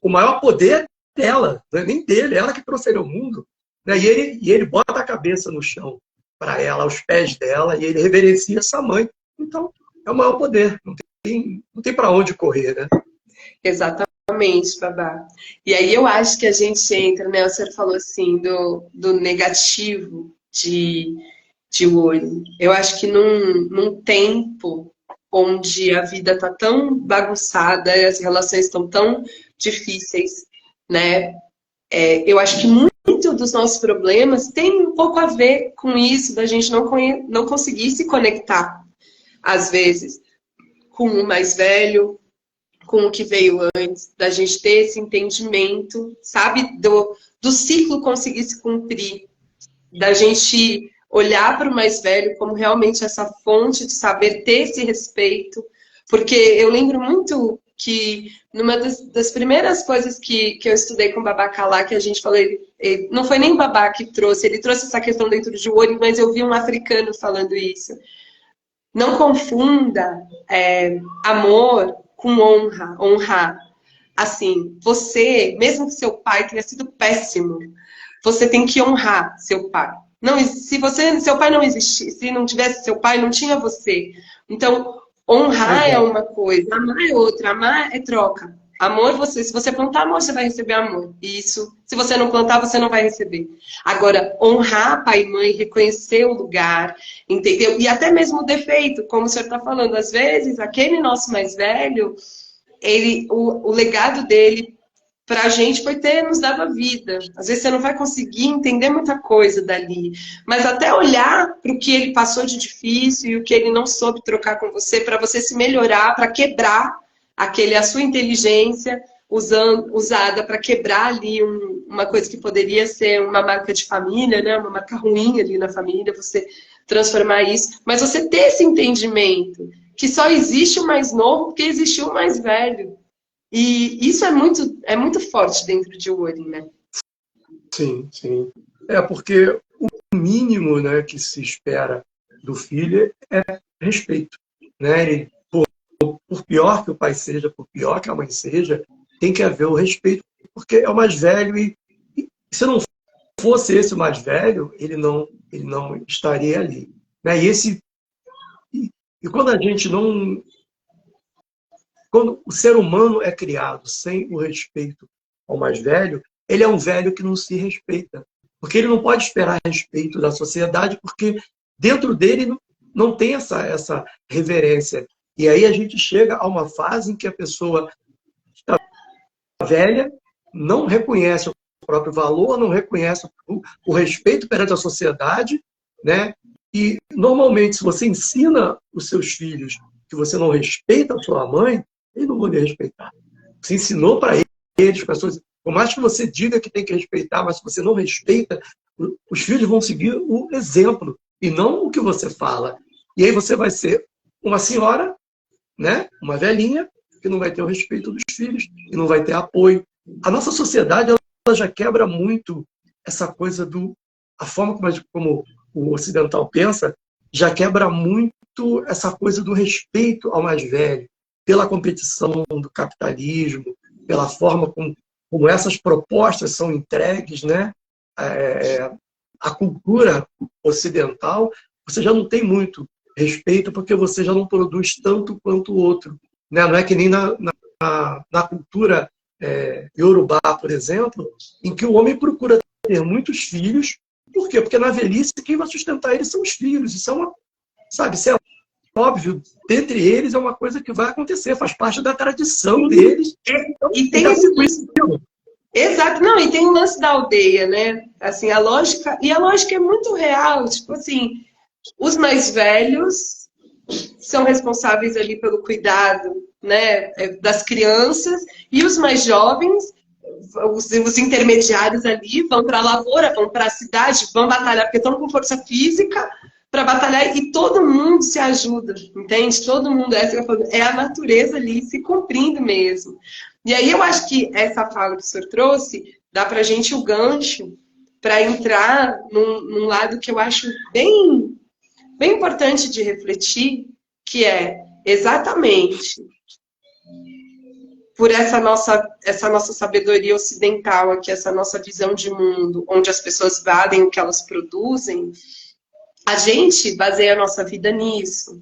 o maior poder é dela, não é nem dele, é ela que trouxe ele ao mundo. Né? E ele bota a cabeça no chão para ela, aos pés dela, e ele reverencia essa mãe. Então, é o maior poder, não tem para onde correr, né? Exatamente, Babá. E aí eu acho que a gente entra, né? O senhor falou assim, do negativo de olho. Eu acho que num tempo onde a vida tá tão bagunçada, as relações estão tão difíceis, né? Eu acho que muito dos nossos problemas tem um pouco a ver com isso, da gente não conseguir se conectar, às vezes, com o mais velho, com o que veio antes, da gente ter esse entendimento, sabe, do ciclo conseguir se cumprir, da gente olhar para o mais velho como realmente essa fonte de saber ter esse respeito, porque eu lembro muito que numa das primeiras coisas que eu estudei com o Babá Kalá, que a gente falou, não foi nem o Babá que trouxe, ele trouxe essa questão dentro de olho, mas eu vi um africano falando isso. Não confunda amor com honra, honrar. Assim, você, mesmo que seu pai tenha sido péssimo, você tem que honrar seu pai. Não, seu pai não existisse, se não tivesse seu pai, não tinha você. Então, honrar é uma coisa, amar é outra, amar é troca. Amor, se você plantar amor, você vai receber amor. Isso, se você não plantar, você não vai receber. Agora, honrar pai e mãe, reconhecer o lugar, entendeu? E até mesmo o defeito, como o senhor está falando, às vezes, aquele nosso mais velho, o legado dele pra gente foi ter nos dado a vida. Às vezes você não vai conseguir entender muita coisa dali, mas até olhar para o que ele passou de difícil e o que ele não soube trocar com você, para você se melhorar, para quebrar a sua inteligência usada para quebrar ali uma coisa que poderia ser uma marca de família, né? Uma marca ruim ali na família, você transformar isso, mas você ter esse entendimento que só existe o mais novo porque existiu o mais velho. E isso é muito forte dentro de Ori, né? Sim, sim. Porque o mínimo, né, que se espera do filho é respeito. Né? E por pior que o pai seja, por pior que a mãe seja, tem que haver o respeito, porque é o mais velho e se não fosse esse o mais velho, ele não estaria ali. Né? E quando a gente não... Quando o ser humano é criado sem o respeito ao mais velho, ele é um velho que não se respeita. Porque ele não pode esperar respeito da sociedade, porque dentro dele não tem essa reverência. E aí a gente chega a uma fase em que a pessoa está velha, não reconhece o próprio valor, não reconhece o respeito perante a sociedade, né? E, normalmente, se você ensina os seus filhos que você não respeita a sua mãe, eles não vão lhe respeitar. Você ensinou para eles, pessoas, por mais que você diga que tem que respeitar, mas se você não respeita, os filhos vão seguir o exemplo e não o que você fala. E aí você vai ser uma senhora, né, uma velhinha, que não vai ter o respeito dos filhos e não vai ter apoio. A nossa sociedade ela já quebra muito essa coisa a forma como o ocidental pensa, já quebra muito essa coisa do respeito ao mais velho, pela competição do capitalismo, pela forma como essas propostas são entregues, né? A cultura ocidental, você já não tem muito respeito porque você já não produz tanto quanto o outro. Né? Não é que nem na cultura iorubá, por exemplo, em que o homem procura ter muitos filhos. Por quê? Porque na velhice quem vai sustentar ele são os filhos. Isso é uma, sabe, isso é óbvio, dentre eles é uma coisa que vai acontecer, faz parte da tradição deles. Então, E tem esse lance. Exato, não, e tem o lance da aldeia, né? Assim, a lógica é muito real, tipo assim, os mais velhos são responsáveis ali pelo cuidado, né, das crianças, e os mais jovens, os intermediários ali, vão para a lavoura, vão para a cidade, vão batalhar, porque estão com força física para batalhar, e todo mundo se ajuda, entende? Todo mundo, é a natureza ali se cumprindo mesmo. E aí eu acho que essa fala que o senhor trouxe dá para a gente o gancho para entrar num lado que eu acho bem importante de refletir, que é exatamente por essa nossa sabedoria ocidental aqui, essa nossa visão de mundo, onde as pessoas valem o que elas produzem, a gente baseia a nossa vida nisso.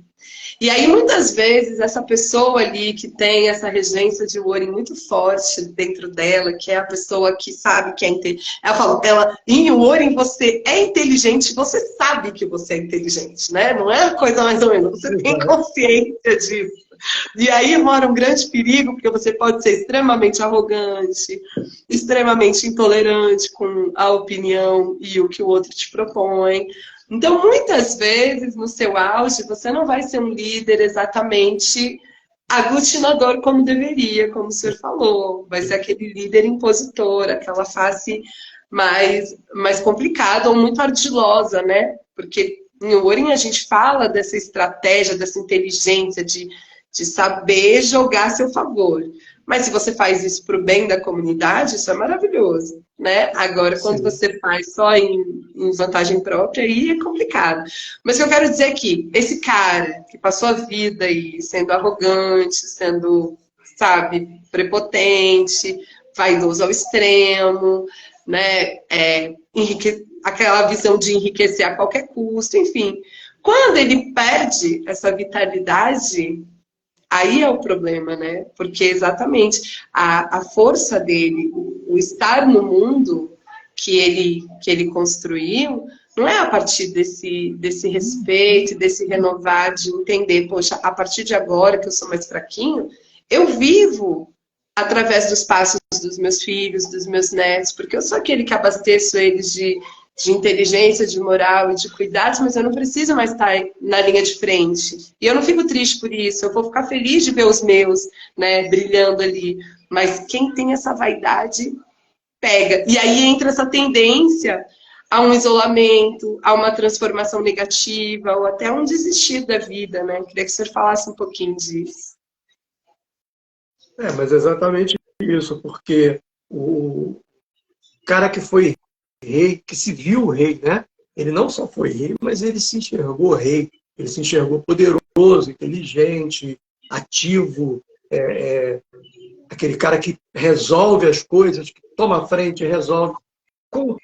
E aí, muitas vezes, essa pessoa ali que tem essa regência de Orin muito forte dentro dela, que é a pessoa que sabe que é inteligente. Ela fala, em Orin você é inteligente, você sabe que você é inteligente, né? Não é coisa mais ou menos, você tem consciência disso. E aí mora um grande perigo, porque você pode ser extremamente arrogante, extremamente intolerante com a opinião e o que o outro te propõe. Então, muitas vezes, no seu auge, você não vai ser um líder exatamente aglutinador como deveria, como o senhor falou. Vai ser aquele líder impositor, aquela face mais complicada ou muito ardilosa, né? Porque em Orin a gente fala dessa estratégia, dessa inteligência, de saber jogar a seu favor. Mas se você faz isso para o bem da comunidade, isso é maravilhoso, né? Agora, quando você faz só em vantagem própria, aí é complicado. Mas o que eu quero dizer é que esse cara que passou a vida aí sendo arrogante, sendo, sabe, prepotente, vaidoso ao extremo, né? Aquela visão de enriquecer a qualquer custo, enfim. Quando ele perde essa vitalidade, aí é o problema, né? Porque exatamente a força dele, o estar no mundo que ele construiu, não é a partir desse respeito, desse renovar, de entender, poxa, a partir de agora que eu sou mais fraquinho, eu vivo através dos passos dos meus filhos, dos meus netos, porque eu sou aquele que abasteço eles de inteligência, de moral e de cuidados, mas eu não preciso mais estar na linha de frente. E eu não fico triste por isso, eu vou ficar feliz de ver os meus, né, brilhando ali. Mas quem tem essa vaidade, pega. E aí entra essa tendência a um isolamento, a uma transformação negativa, ou até um desistir da vida, né? Queria que o senhor falasse um pouquinho disso. Mas é exatamente isso, porque o cara que foi rei, que se viu rei, né? Ele não só foi rei, mas ele se enxergou rei, ele se enxergou poderoso, inteligente, ativo, aquele cara que resolve as coisas, que toma a frente e resolve. Com o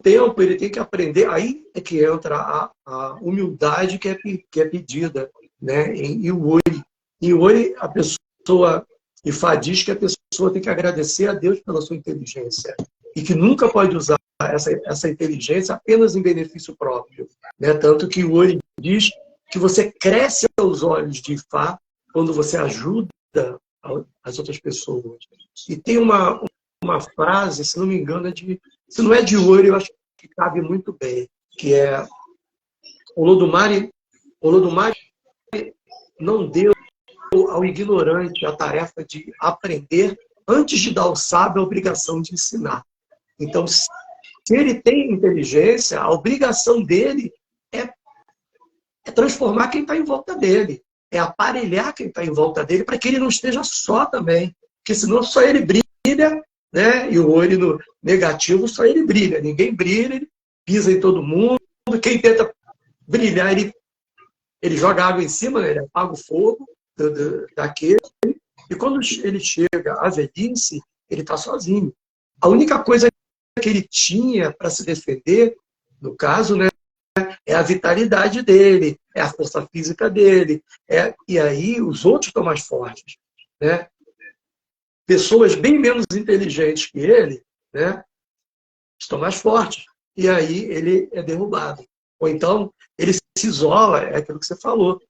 tempo, ele tem que aprender, aí é que entra a humildade que é pedida, né? Em Iori, a pessoa, Ifá diz que a pessoa tem que agradecer a Deus pela sua inteligência e que nunca pode usar essa inteligência apenas em benefício próprio, né? Tanto que o Ori diz que você cresce aos olhos de Ifá quando você ajuda as outras pessoas. E tem uma frase, se não me engano, se não é de Ori, eu acho que cabe muito bem, que é Olodumare não deu ao ignorante a tarefa de aprender antes de dar ao sábio a obrigação de ensinar. Então, se ele tem inteligência, a obrigação dele é transformar quem está em volta dele, é aparelhar quem está em volta dele para que ele não esteja só também, porque senão só ele brilha, né? E o olho no negativo só ele brilha, ninguém brilha, ele pisa em todo mundo, quem tenta brilhar, ele joga água em cima, né? Ele apaga o fogo daquele, e quando ele chega à velhice, ele está sozinho. A única coisa que ele tinha para se defender, no caso, né, é a vitalidade dele, é a força física dele, e aí os outros estão mais fortes, né? Pessoas bem menos inteligentes que ele, né, estão mais fortes, e aí ele é derrubado. Ou então ele se isola, é aquilo que você falou,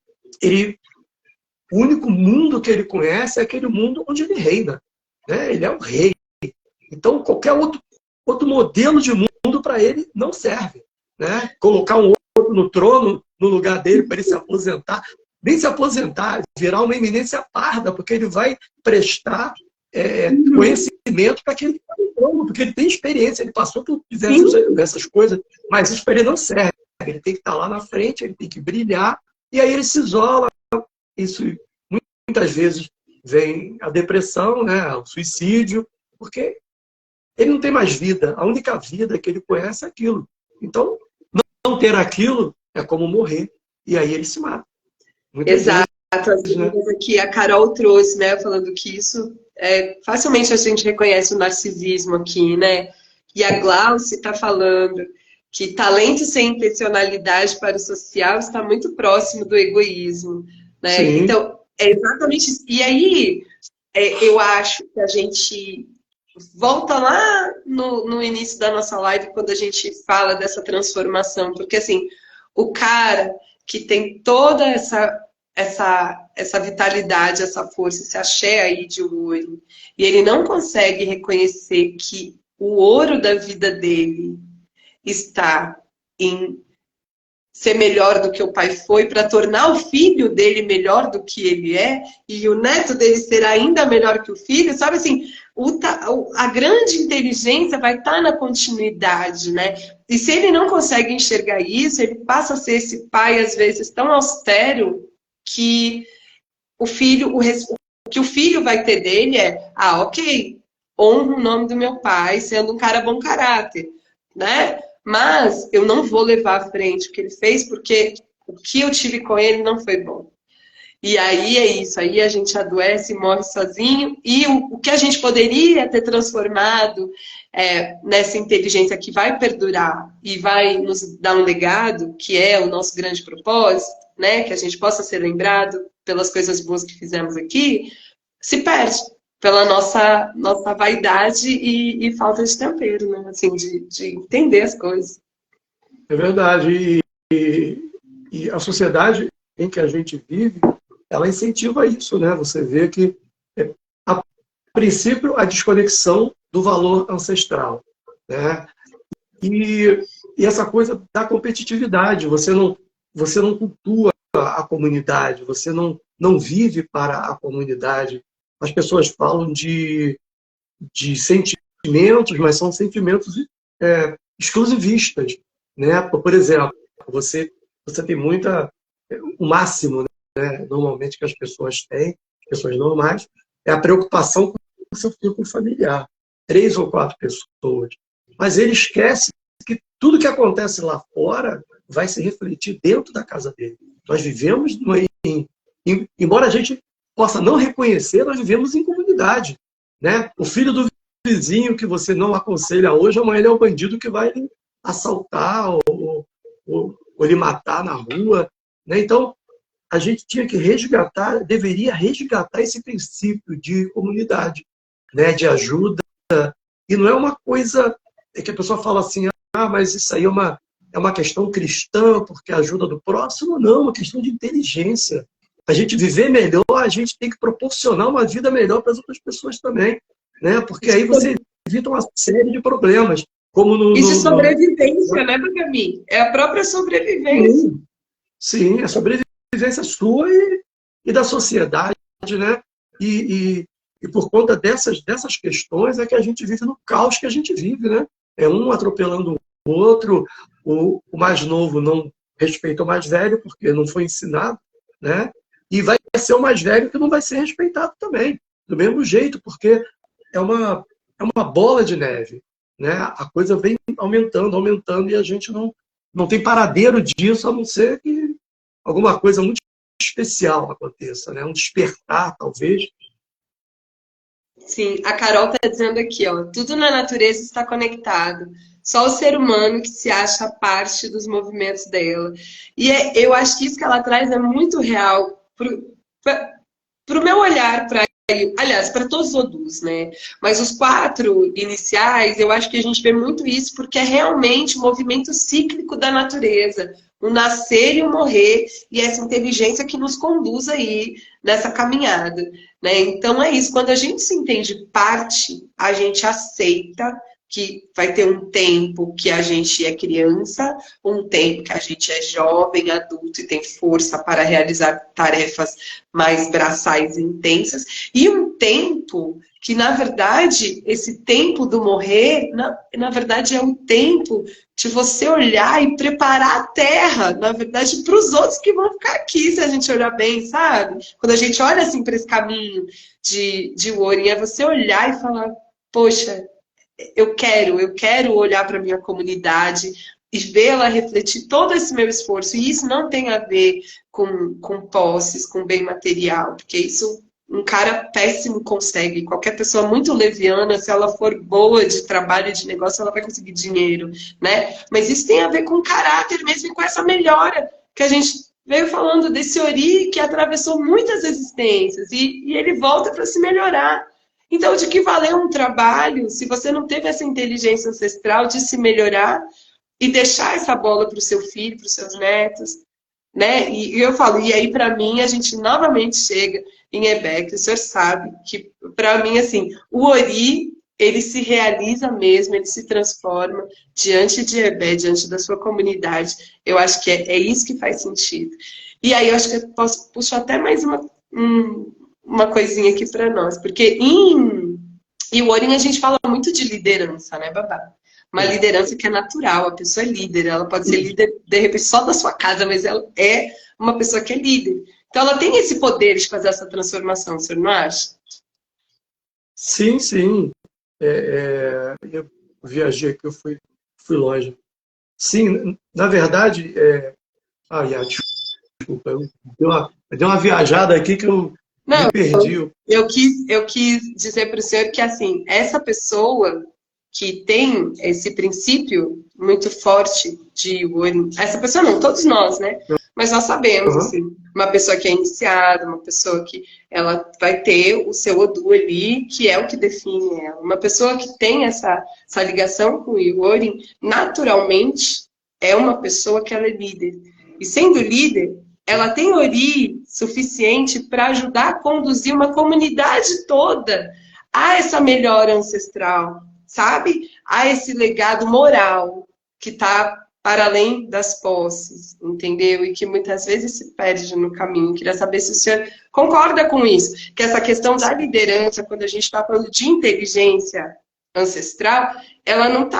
o único mundo que ele conhece é aquele mundo onde ele reina, né? Ele é o rei. Então, qualquer outro modelo de mundo para ele não serve, né? Colocar um outro no trono, no lugar dele, para ele se aposentar, nem se aposentar, virar uma eminência parda, porque ele vai prestar conhecimento para aquele trono, porque ele tem experiência, ele passou por diversas coisas, mas isso para ele não serve. Ele tem que estar lá na frente, ele tem que brilhar, e aí ele se isola. Isso muitas vezes vem a depressão, né? O suicídio, porque ele não tem mais vida. A única vida que ele conhece é aquilo. Então, não ter aquilo é como morrer. E aí ele se mata. Exato. As coisas que a Carol trouxe, né? Falando que isso... facilmente a gente reconhece o narcisismo aqui, né? E a Glauce está falando que talento sem intencionalidade para o social está muito próximo do egoísmo, né? Sim. Então, é exatamente isso. E aí, eu acho que a gente... volta lá no início da nossa live, quando a gente fala dessa transformação. Porque, assim, o cara que tem toda essa vitalidade, essa força, esse axé aí de ouro, e ele não consegue reconhecer que o ouro da vida dele está em ser melhor do que o pai foi, para tornar o filho dele melhor do que ele é, e o neto dele ser ainda melhor que o filho, sabe assim, a grande inteligência vai estar na continuidade, né? E se ele não consegue enxergar isso, ele passa a ser esse pai, às vezes, tão austero, que o que o filho vai ter dele ok, honro o nome do meu pai, sendo um cara bom caráter, né? Mas eu não vou levar à frente o que ele fez, porque o que eu tive com ele não foi bom. E aí é isso, aí a gente adoece e morre sozinho. E o que a gente poderia ter transformado nessa inteligência que vai perdurar e vai nos dar um legado, que é o nosso grande propósito, né? Que a gente possa ser lembrado pelas coisas boas que fizemos aqui, se perde pela nossa vaidade e falta de tempero, né? Assim, de entender as coisas. É verdade. E a sociedade em que a gente vive, ela incentiva isso, né? Você vê que, a princípio, a desconexão do valor ancestral, né? E essa coisa da competitividade, você não cultua a comunidade, você não vive para a comunidade. As pessoas falam de sentimentos, mas são sentimentos exclusivistas, né? Por exemplo, você tem o máximo, né, normalmente que as pessoas têm, pessoas normais, é a preocupação com o seu círculo familiar. 3 ou 4 pessoas. Mas ele esquece que tudo que acontece lá fora vai se refletir dentro da casa dele. Nós vivemos, embora a gente possa não reconhecer, nós vivemos em comunidade, né? O filho do vizinho que você não aconselha hoje, amanhã ele é o bandido que vai lhe assaltar ou lhe matar na rua, né? Então, a gente tinha que deveria resgatar esse princípio de comunidade, né? De ajuda. E não é uma coisa que a pessoa fala assim, mas isso aí é uma questão cristã, porque ajuda do próximo. Não, é uma questão de inteligência. A gente viver melhor, a gente tem que proporcionar uma vida melhor para as outras pessoas também, né? Porque aí você evita uma série de problemas. Como Isso é sobrevivência, né, Gabi? É a própria sobrevivência. Sim, é a sobrevivência sua e da sociedade, né? E por conta dessas questões é que a gente vive no caos que a gente vive, né? É um atropelando o outro, o mais novo não respeita o mais velho, porque não foi ensinado, né? E vai ser o mais velho que não vai ser respeitado também, do mesmo jeito, porque é uma bola de neve, né? A coisa vem aumentando, e a gente não tem paradeiro disso, a não ser que alguma coisa muito especial aconteça, né? Um despertar, talvez. Sim, a Carol está dizendo aqui, ó, tudo na natureza está conectado. Só o ser humano que se acha parte dos movimentos dela. E eu acho que isso que ela traz é muito real para o meu olhar para aliás, para todos os odus, né? Mas os 4 iniciais, eu acho que a gente vê muito isso porque é realmente um movimento cíclico da natureza, o nascer e o morrer, e essa inteligência que nos conduz aí nessa caminhada, né? Então é isso, quando a gente se entende parte, a gente aceita que vai ter um tempo que a gente é criança, um tempo que a gente é jovem, adulto e tem força para realizar tarefas mais braçais e intensas, e um tempo que, na verdade, esse tempo do morrer, na verdade, é um tempo de você olhar e preparar a terra, na verdade, para os outros que vão ficar aqui, se a gente olhar bem, sabe? Quando a gente olha assim para esse caminho de Orin, é você olhar e falar, poxa, eu quero olhar para a minha comunidade e vê-la refletir todo esse meu esforço. E isso não tem a ver com posses, com bem material, porque isso um cara péssimo consegue. Qualquer pessoa muito leviana, se ela for boa de trabalho e de negócio, ela vai conseguir dinheiro, né? Mas isso tem a ver com caráter mesmo e com essa melhora que a gente veio falando desse Ori que atravessou muitas existências e ele volta para se melhorar. Então, de que valeu um trabalho se você não teve essa inteligência ancestral de se melhorar e deixar essa bola para o seu filho, para os seus netos, né? E eu falo, e aí para mim a gente novamente chega em Ebec, o senhor sabe que para mim assim, o Ori, ele se realiza mesmo, ele se transforma diante de Ebé, diante da sua comunidade. Eu acho que é isso que faz sentido. E aí eu acho que eu posso puxar até mais uma coisinha aqui para nós, porque em Orin a gente fala muito de liderança, né, Babá? Uma liderança que é natural, a pessoa é líder, ela pode ser líder, de repente, só da sua casa, mas ela é uma pessoa que é líder. Então ela tem esse poder de fazer essa transformação, o senhor não acha? Sim, sim. Eu viajei aqui, eu fui longe. Sim, na verdade, desculpa, eu dei uma viajada aqui que eu me Não, perdi. eu quis dizer para o senhor que, assim, essa pessoa que tem esse princípio muito forte de Orin, essa pessoa não, todos nós, né? Mas nós sabemos, Uhum. assim, uma pessoa que é iniciada, uma pessoa que ela vai ter o seu Odu ali, que é o que define ela. Uma pessoa que tem essa ligação com o Orin, naturalmente, é uma pessoa que ela é líder. E sendo líder, ela tem Ori suficiente para ajudar a conduzir uma comunidade toda a essa melhora ancestral, sabe? A esse legado moral que está para além das posses, entendeu? E que muitas vezes se perde no caminho. Queria saber se o senhor concorda com isso, que essa questão da liderança, quando a gente está falando de inteligência ancestral, ela não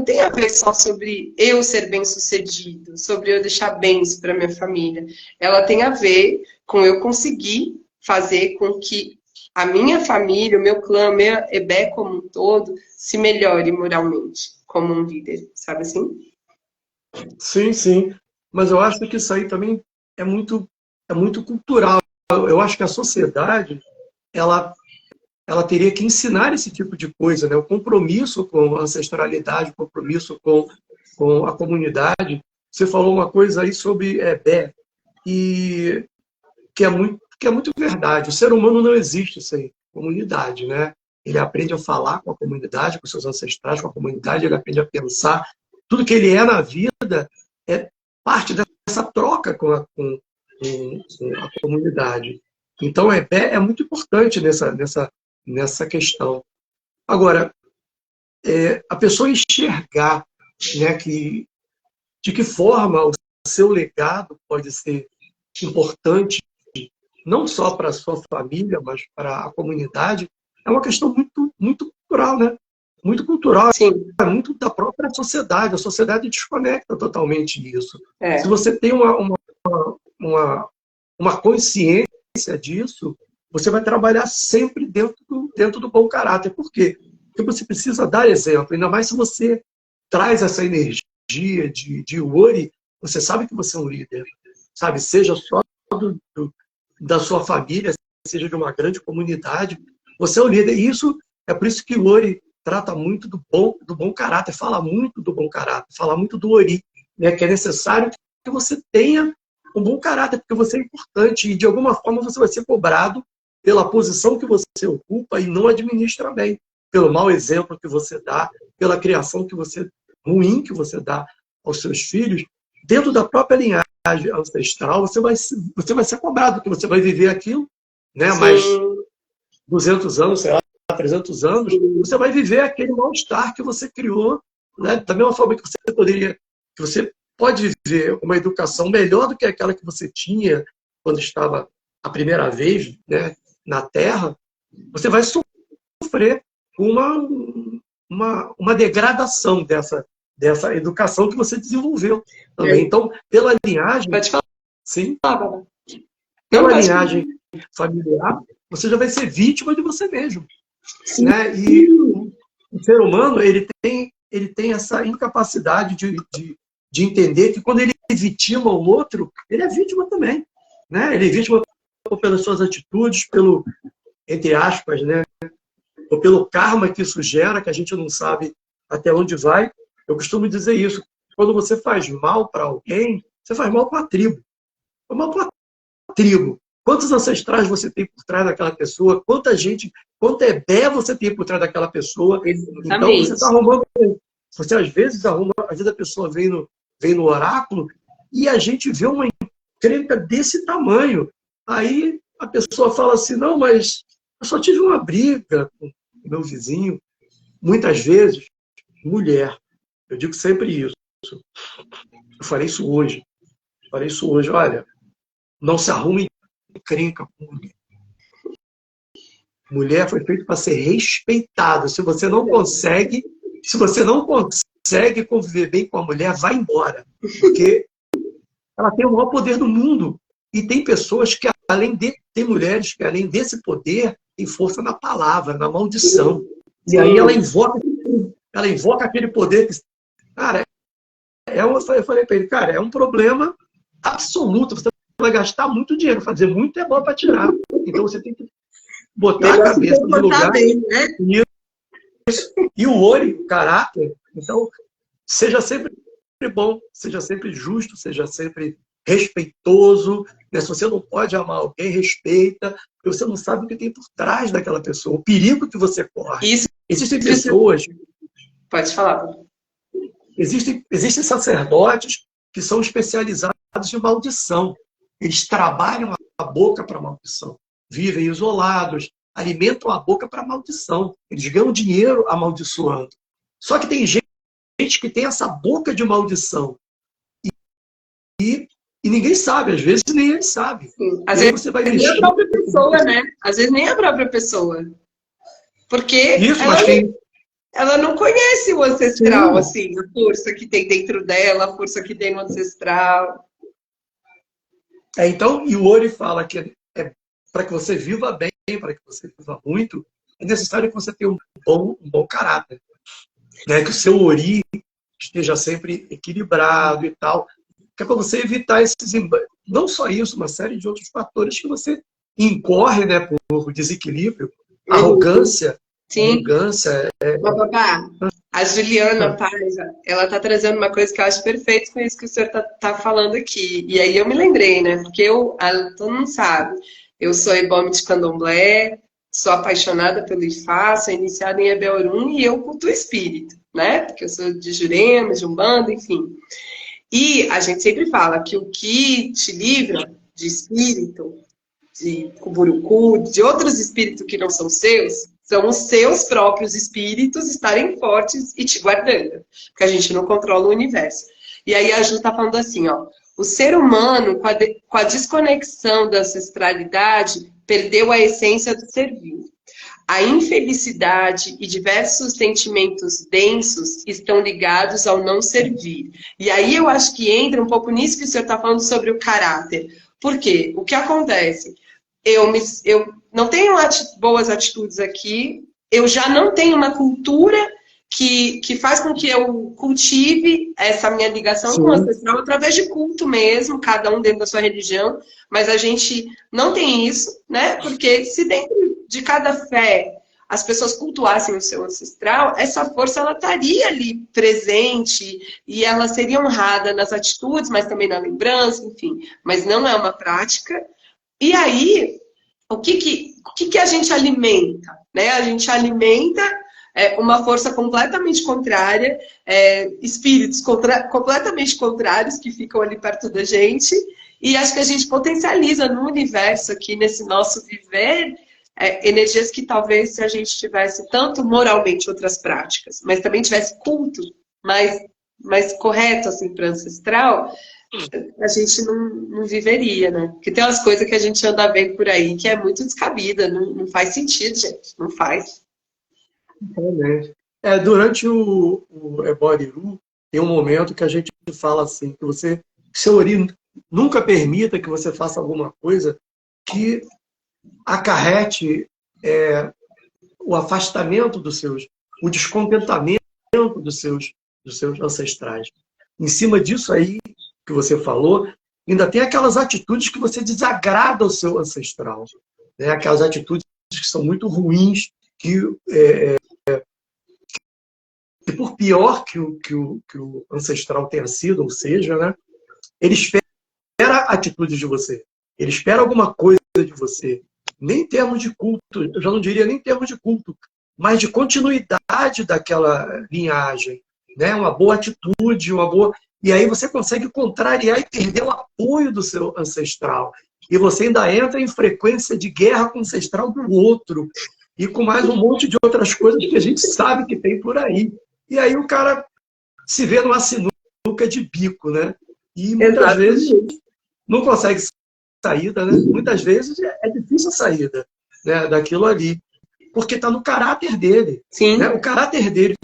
tem a ver só sobre eu ser bem-sucedido, sobre eu deixar bens para minha família. Ela tem a ver com eu conseguir fazer com que a minha família, o meu clã, meu Ebé como um todo, se melhore moralmente como um líder, sabe assim? Sim, sim. Mas eu acho que isso aí também é muito cultural. Eu acho que a sociedade, ela, ela teria que ensinar esse tipo de coisa, né? O compromisso com a ancestralidade, o compromisso com a comunidade. Você falou uma coisa aí sobre Bé, e que é muito verdade. O ser humano não existe sem comunidade, né? Ele aprende a falar com a comunidade, com seus ancestrais, com a comunidade, ele aprende a pensar. Tudo que ele é na vida é parte dessa troca com a comunidade. Então, é muito importante nessa questão. Agora, a pessoa enxergar, né, de que forma o seu legado pode ser importante, não só para a sua família, mas para a comunidade, é uma questão muito cultural, né? Muito cultural, Sim, é muito da própria sociedade. A sociedade desconecta totalmente disso. Se é. você tem uma consciência disso, você vai trabalhar sempre dentro do bom caráter. Por quê? Porque você precisa dar exemplo, ainda mais se você traz essa energia de Ori, você sabe que você é um líder, sabe? Seja só da sua família, seja de uma grande comunidade, você é um líder. E isso é por isso que o Ori trata muito do bom caráter, fala muito do bom caráter, fala muito do Ori, né? Que é necessário que você tenha um bom caráter, porque você é importante e de alguma forma você vai ser cobrado pela posição que você ocupa e não administra bem, pelo mau exemplo que você dá, pela criação ruim que você dá aos seus filhos, dentro da própria linhagem ancestral, você vai ser cobrado, porque você vai viver aquilo, né? Mais 200 anos, sei lá, 300 anos, você vai viver aquele mal-estar que você criou, né? Da mesma forma que você pode viver uma educação melhor do que aquela que você tinha quando estava a primeira vez, né, na Terra, você vai sofrer uma degradação dessa educação que você desenvolveu também. Então, pela linhagem... Pode falar. Sim. Não, pela linhagem familiar, você já vai ser vítima de você mesmo. Né? E o ser humano, ele tem essa incapacidade de entender que quando ele vitima o outro, ele é vítima também. Né? Ele é vítima pelas suas atitudes, entre aspas, né? Ou pelo karma que isso gera, que a gente não sabe até onde vai. Eu costumo dizer isso. Quando você faz mal para alguém, você faz mal para a tribo. Faz mal para a tribo. Quantos ancestrais você tem por trás daquela pessoa? Quanta Ebé você tem por trás daquela pessoa? Exatamente. Então, você está arrumando... Você, às vezes, a pessoa vem no oráculo e a gente vê uma encrenca desse tamanho. Aí a pessoa fala assim, não, mas eu só tive uma briga com o meu vizinho. Muitas vezes, mulher. Eu digo sempre isso. Eu falei isso hoje. Olha, não se arrume encrenca com mulher. Mulher foi feita para ser respeitada. Se você não consegue conviver bem com a mulher, vai embora. Porque ela tem o maior poder do mundo. E tem pessoas que, tem mulheres que, além desse poder, tem força na palavra, na maldição. E aí ela invoca aquele poder que... Cara, eu falei para ele, cara, é um problema absoluto. Você vai gastar muito dinheiro, fazer muito é bom para tirar. Então você tem que botar a cabeça no lugar. Bem, né? E o olho, o caráter. Então, seja sempre bom, seja sempre justo, seja sempre respeitoso. Né? Se você não pode amar alguém, respeita, porque você não sabe o que tem por trás daquela pessoa, o perigo que você corre. Existem pessoas... Pode falar. Existem sacerdotes que são especializados em maldição. Eles trabalham a boca para maldição. Vivem isolados, alimentam a boca para maldição. Eles ganham dinheiro amaldiçoando. Só que tem gente que tem essa boca de maldição. E ninguém sabe, às vezes nem ele sabe. Às vezes você vai nem a própria pessoa, né? Às vezes nem a própria pessoa. Porque ela não conhece o ancestral, assim, a força que tem dentro dela, a força que tem no ancestral. Então, e o Ori fala que para que você viva bem, para que você viva muito, é necessário que você tenha um bom caráter. Né? Que o seu Ori esteja sempre equilibrado e tal. Que é para você evitar não só isso, uma série de outros fatores que você incorre, né, por desequilíbrio, arrogância. Sim. Arrogância. Papá, a Juliana Paz, ela está trazendo uma coisa que eu acho perfeito com isso que o senhor tá falando aqui. E aí eu me lembrei, né? Porque todo mundo sabe, eu sou ebome de candomblé, sou apaixonada pelo Ifá, sou iniciada em Ebé-Orum e eu culto o espírito, né? Porque eu sou de Jurema, de Umbanda, enfim. E a gente sempre fala que o que te livra de espírito, de Cuburucu, de outros espíritos que não são seus, são os seus próprios espíritos estarem fortes e te guardando. Porque a gente não controla o universo. E aí a Ju está falando assim, ó. O ser humano, com a desconexão da ancestralidade, perdeu a essência do servir. A infelicidade e diversos sentimentos densos estão ligados ao não servir. E aí eu acho que entra um pouco nisso que o senhor está falando sobre o caráter. Por quê? O que acontece? Eu não tenho boas atitudes aqui, eu já não tenho uma cultura que faz com que eu cultive essa minha ligação com o ancestral através de culto mesmo, cada um dentro da sua religião, mas a gente não tem isso, né? Porque se dentro de cada fé as pessoas cultuassem o seu ancestral, essa força ela estaria ali presente e ela seria honrada nas atitudes, mas também na lembrança, enfim. Mas não é uma prática. E aí, o que a gente alimenta? Né? A gente alimenta uma força completamente contrária, espíritos completamente contrários que ficam ali perto da gente, e acho que a gente potencializa no universo aqui, nesse nosso viver, energias que talvez se a gente tivesse tanto moralmente outras práticas, mas também tivesse culto mais correto assim, para ancestral, a gente não viveria, né? Porque tem umas coisas que a gente anda vendo por aí que é muito descabida, não faz sentido, gente, não faz. Realmente. Durante o Eboriru, tem um momento que a gente fala assim, que seu Ori nunca permita que você faça alguma coisa que acarrete o afastamento o descontentamento dos seus ancestrais. Em cima disso aí que você falou, ainda tem aquelas atitudes que você desagrada ao seu ancestral, né? Aquelas atitudes que são muito ruins, que por pior que o ancestral tenha sido, ou seja, né? Ele espera atitudes de você, ele espera alguma coisa de você, nem em termos de culto, eu já não diria nem em termos de culto, mas de continuidade daquela linhagem, né? Uma boa atitude, uma boa... E aí você consegue contrariar e perder o apoio do seu ancestral. E você ainda entra em frequência de guerra com o ancestral do outro. E com mais um monte de outras coisas que a gente sabe que tem por aí. E aí o cara se vê numa sinuca de bico, né? E muitas vezes não consegue saída, né? Muitas vezes é difícil a saída, né, daquilo ali. Porque está no caráter dele. Sim. Né? O caráter dele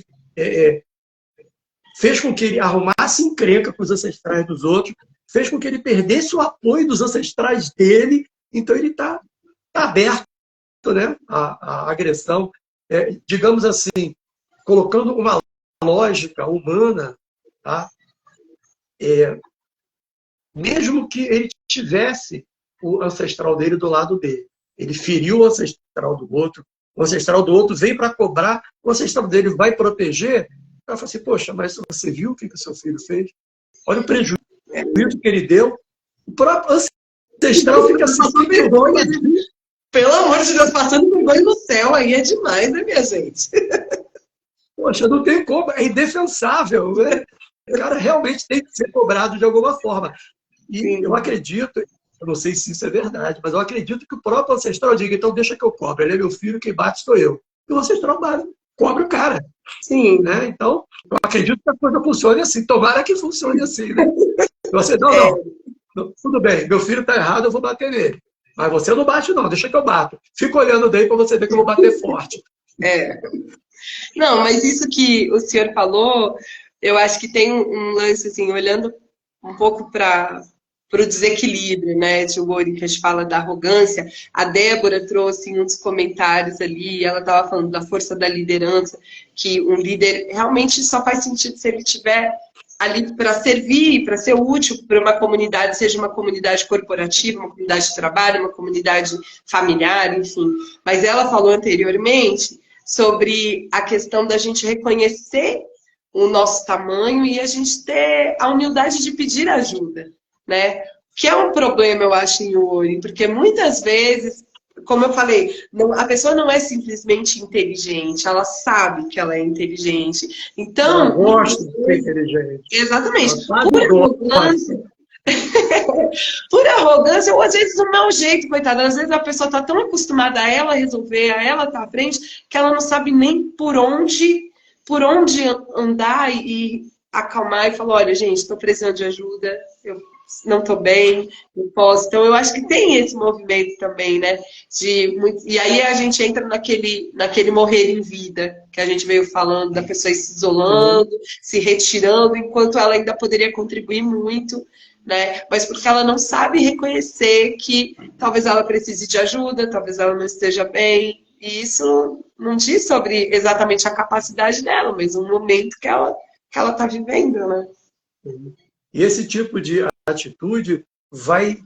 fez com que ele arrumasse encrenca com os ancestrais dos outros, fez com que ele perdesse o apoio dos ancestrais dele, então ele está aberto, né, à agressão. Digamos assim, colocando uma lógica humana, tá? Mesmo que ele tivesse o ancestral dele do lado dele, ele feriu o ancestral do outro vem para cobrar, o ancestral dele vai proteger. Ela fala assim, poxa, mas você viu o que o seu filho fez? Olha o prejuízo que ele deu. O próprio ancestral fica assim, sem vergonha. Pelo amor de Deus, passando vergonha no céu, aí é demais, né, minha gente? Poxa, não tem como, é indefensável, né? O cara realmente tem que ser cobrado de alguma forma. E sim, eu acredito, eu não sei se isso é verdade, mas eu acredito que o próprio ancestral diga, então deixa que eu cobro, ele é meu filho, quem bate sou eu. E o ancestral cobra o cara. Sim. Né? Então, eu acredito que a coisa funcione assim. Tomara que funcione assim. Né? Você, não, tudo bem, meu filho está errado, eu vou bater nele. Mas você não bate, não, deixa que eu bato. Fica olhando daí para você ver que eu vou bater forte. Não, mas isso que o senhor falou, eu acho que tem um lance, assim, olhando um pouco para o desequilíbrio, né, de Ori, que a gente fala da arrogância. A Débora trouxe em um dos comentários ali, ela estava falando da força da liderança, que um líder realmente só faz sentido se ele tiver ali para servir, para ser útil para uma comunidade, seja uma comunidade corporativa, uma comunidade de trabalho, uma comunidade familiar, enfim. Mas ela falou anteriormente sobre a questão da gente reconhecer o nosso tamanho e a gente ter a humildade de pedir ajuda, né? Que é um problema, eu acho, em Ori, porque muitas vezes, como eu falei, a pessoa não é simplesmente inteligente, ela sabe que ela é inteligente. Então, ela gosta de ser inteligente. Exatamente. Por arrogância, ou às vezes do mau jeito, coitada. Às vezes a pessoa está tão acostumada a ela resolver, a ela estar à frente, que ela não sabe nem por onde andar e acalmar e falar, olha, gente, estou precisando de ajuda, eu não estou bem, não posso. Então, eu acho que tem esse movimento também, né? E aí a gente entra naquele morrer em vida, que a gente veio falando, da pessoa se isolando, se retirando, enquanto ela ainda poderia contribuir muito, né? Mas porque ela não sabe reconhecer que talvez ela precise de ajuda, talvez ela não esteja bem. E isso não diz sobre exatamente a capacidade dela, mas um momento que ela está vivendo, né? E esse tipo de atitude vai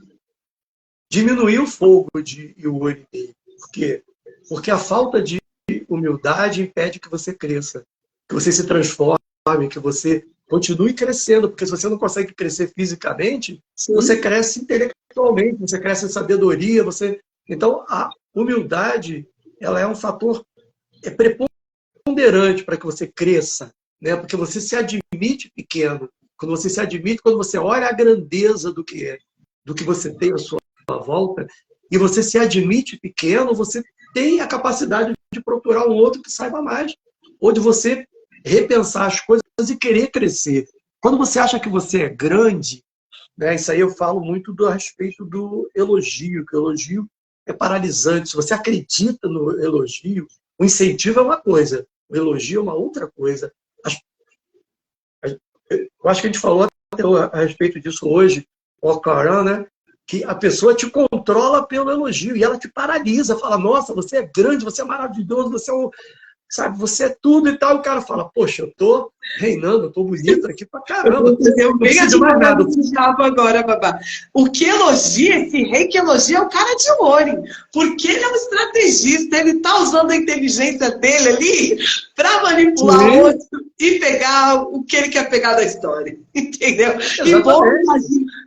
diminuir o fogo de Ori. Por quê? Porque a falta de humildade impede que você cresça, que você se transforme, que você continue crescendo, porque se você não consegue crescer fisicamente, sim, você cresce intelectualmente, você cresce em sabedoria, você Então, a humildade, ela é um fator preponderante para que você cresça, né? Porque você se admite pequeno. Quando você se admite, quando você olha a grandeza do que é, do que você tem à sua volta, e você se admite pequeno, você tem a capacidade de procurar um outro que saiba mais, ou de você repensar as coisas e querer crescer. Quando você acha que você é grande, né, isso aí eu falo muito a respeito do elogio, que o elogio é paralisante. Se você acredita no elogio, o incentivo é uma coisa, o elogio é uma outra coisa. Eu acho que a gente falou até a respeito disso hoje, o Claran, né? Que a pessoa te controla pelo elogio e ela te paralisa, fala, nossa, você é grande, você é maravilhoso, você é um, sabe, você é tudo e tal. E o cara fala, poxa, eu tô reinando, eu tô bonito aqui pra caramba. Eu Não bem preciso de mais nada. agora, babá. O que elogia, esse rei que elogia é o cara de ouro, porque ele é um estrategista, ele tá usando a inteligência dele ali para manipular o outro e pegar o que ele quer pegar da história, entendeu? Exatamente. E pô,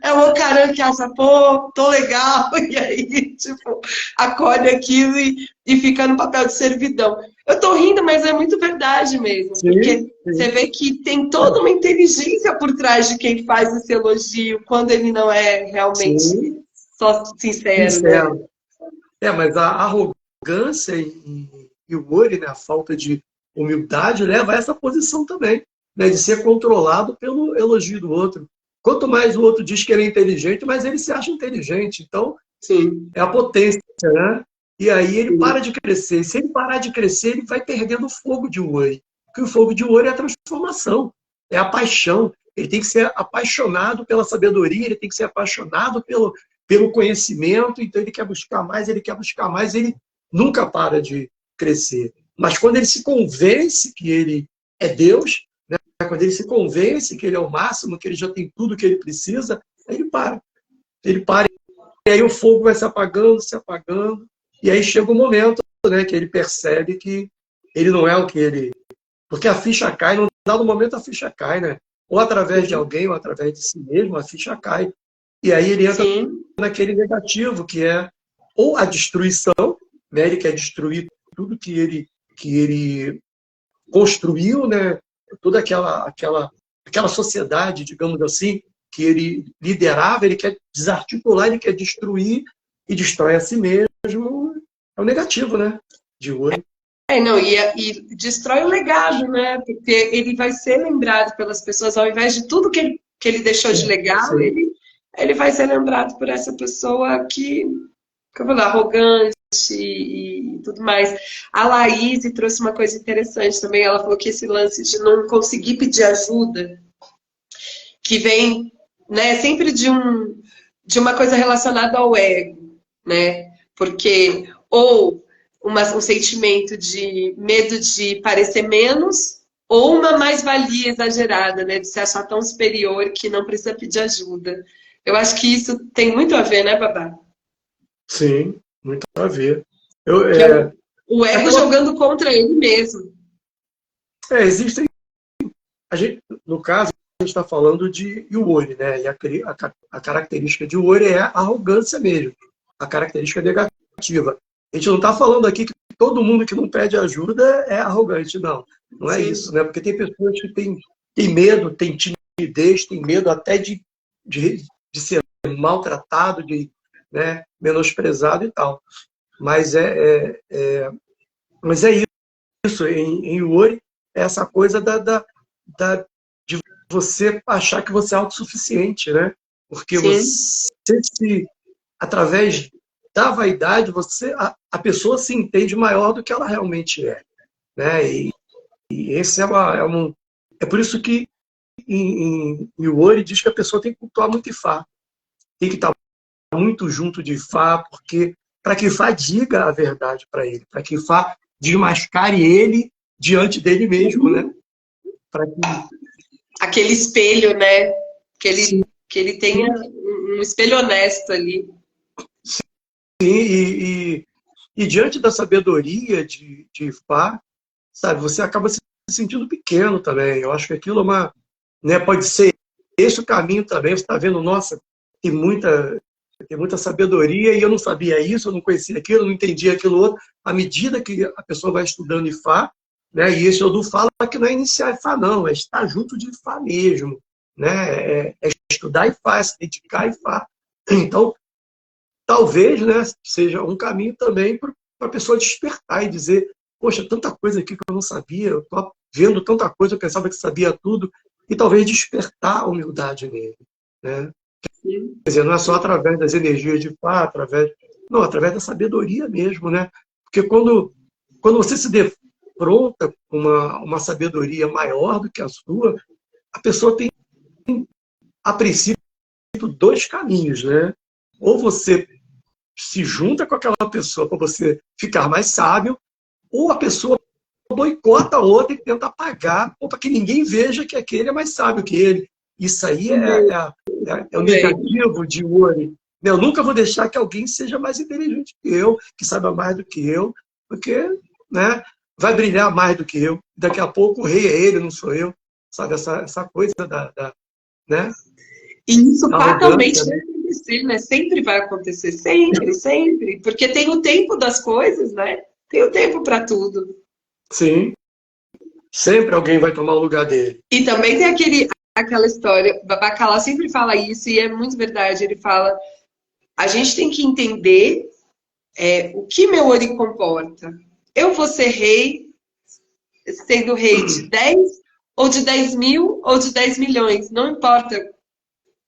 é o cara que acha, pô, tô legal, e aí, tipo, acolhe aquilo e fica no papel de servidão. Eu tô rindo, mas é muito verdade mesmo, porque você vê que tem toda uma inteligência por trás de quem faz esse elogio, quando ele não é realmente só sincero, né? Mas a arrogância e o worry, né, a falta de humildade, leva a essa posição também, né, de ser controlado pelo elogio do outro. Quanto mais o outro diz que ele é inteligente, mais ele se acha inteligente. Então, é a potência, né? E aí ele para de crescer. Se ele parar de crescer, ele vai perdendo o fogo de worry. Porque o fogo de worry é a transformação, é a paixão. Ele tem que ser apaixonado pela sabedoria, ele tem que ser apaixonado pelo conhecimento, então ele quer buscar mais, ele nunca para de crescer. Mas quando ele se convence que ele é Deus, né? Quando ele se convence que ele é o máximo, que ele já tem tudo que ele precisa, aí ele para. Ele para, e aí o fogo vai se apagando, e aí chega o momento, né, que ele percebe que ele não é o que ele... Porque a ficha cai, num dado momento a ficha cai, né? Ou através de alguém, ou através de si mesmo, a ficha cai. E aí ele entra naquele negativo, que é ou a destruição, né? Ele quer destruir tudo que ele construiu, né? Toda aquela sociedade, digamos assim, que ele liderava, ele quer desarticular, ele quer destruir e destrói a si mesmo. É o negativo, né? De hoje. Não, e destrói o legado, né? Porque ele vai ser lembrado pelas pessoas, ao invés de tudo que ele deixou de legado, ele vai ser lembrado por essa pessoa que eu vou lá, arrogante e tudo mais. A Laís trouxe uma coisa interessante também. Ela falou que esse lance de não conseguir pedir ajuda, que vem, né, sempre de uma coisa relacionada ao ego, né? Porque ou um sentimento de medo de parecer menos, ou uma mais-valia exagerada, né? De se achar tão superior que não precisa pedir ajuda. Eu acho que isso tem muito a ver, né, Babá? Sim, muito a ver. O ego jogando contra ele mesmo. Existem... no caso, a gente está falando de Iori, né? E a característica de Iori é a arrogância mesmo, a característica negativa. A gente não está falando aqui que todo mundo que não pede ajuda é arrogante, não. Não é isso, né? Porque tem pessoas que têm medo, têm timidez, têm medo até de ser maltratado, né, menosprezado e tal. Mas mas é isso. Em Iori, é essa coisa de você achar que você é autossuficiente, né? Porque através da vaidade, a pessoa se entende maior do que ela realmente é, né? E esse é por isso que em Iori diz que a pessoa tem que cultuar muito Ifá, tem que estar muito junto de Ifá, porque para que Ifá diga a verdade para ele, para que Ifá desmascare ele diante dele mesmo, né? Aquele espelho, né? Que ele tenha um espelho honesto ali. Sim, e diante da sabedoria de Ifá, sabe, você acaba se sentindo pequeno também. Eu acho que aquilo é né, pode ser esse o caminho também. Você está vendo, nossa, tem muita tem muita sabedoria e eu não sabia isso, eu não conhecia aquilo, eu não entendia aquilo outro. À medida que a pessoa vai estudando IFA, né, e esse Odu fala que não é iniciar IFA, não, é estar junto de IFA mesmo. Né, é estudar IFA, é se dedicar a IFA. Então, talvez, né, seja um caminho também para a pessoa despertar e dizer, poxa, tanta coisa aqui que eu não sabia, eu estou vendo tanta coisa, eu pensava que sabia tudo, e talvez despertar a humildade nele. Né? Quer dizer, não é só através das energias de Fá, não, através da sabedoria mesmo. Né? Porque quando você se defronta com uma sabedoria maior do que a sua, a pessoa tem, a princípio, dois caminhos. Né? Ou você se junta com aquela pessoa para você ficar mais sábio, ou a pessoa boicota a outra e tenta apagar, para que ninguém veja que aquele é mais sábio que ele. Isso aí é o negativo de Ori. Eu nunca vou deixar que alguém seja mais inteligente que eu, que saiba mais do que eu, porque, né, vai brilhar mais do que eu. Daqui a pouco o rei é ele, não sou eu. Sabe, essa coisa né? E isso fatalmente vai acontecer, né? Sempre vai acontecer, sempre, sempre. Porque tem o tempo das coisas, né? Tem o tempo para tudo. Sim. Sempre alguém vai tomar o lugar dele. E também tem aquela história, Bacalhau sempre fala isso, e é muito verdade. Ele fala, a gente tem que entender o que meu Ori comporta. Eu vou ser rei, sendo rei de 10, ou de 10 mil, ou de 10 milhões. Não importa.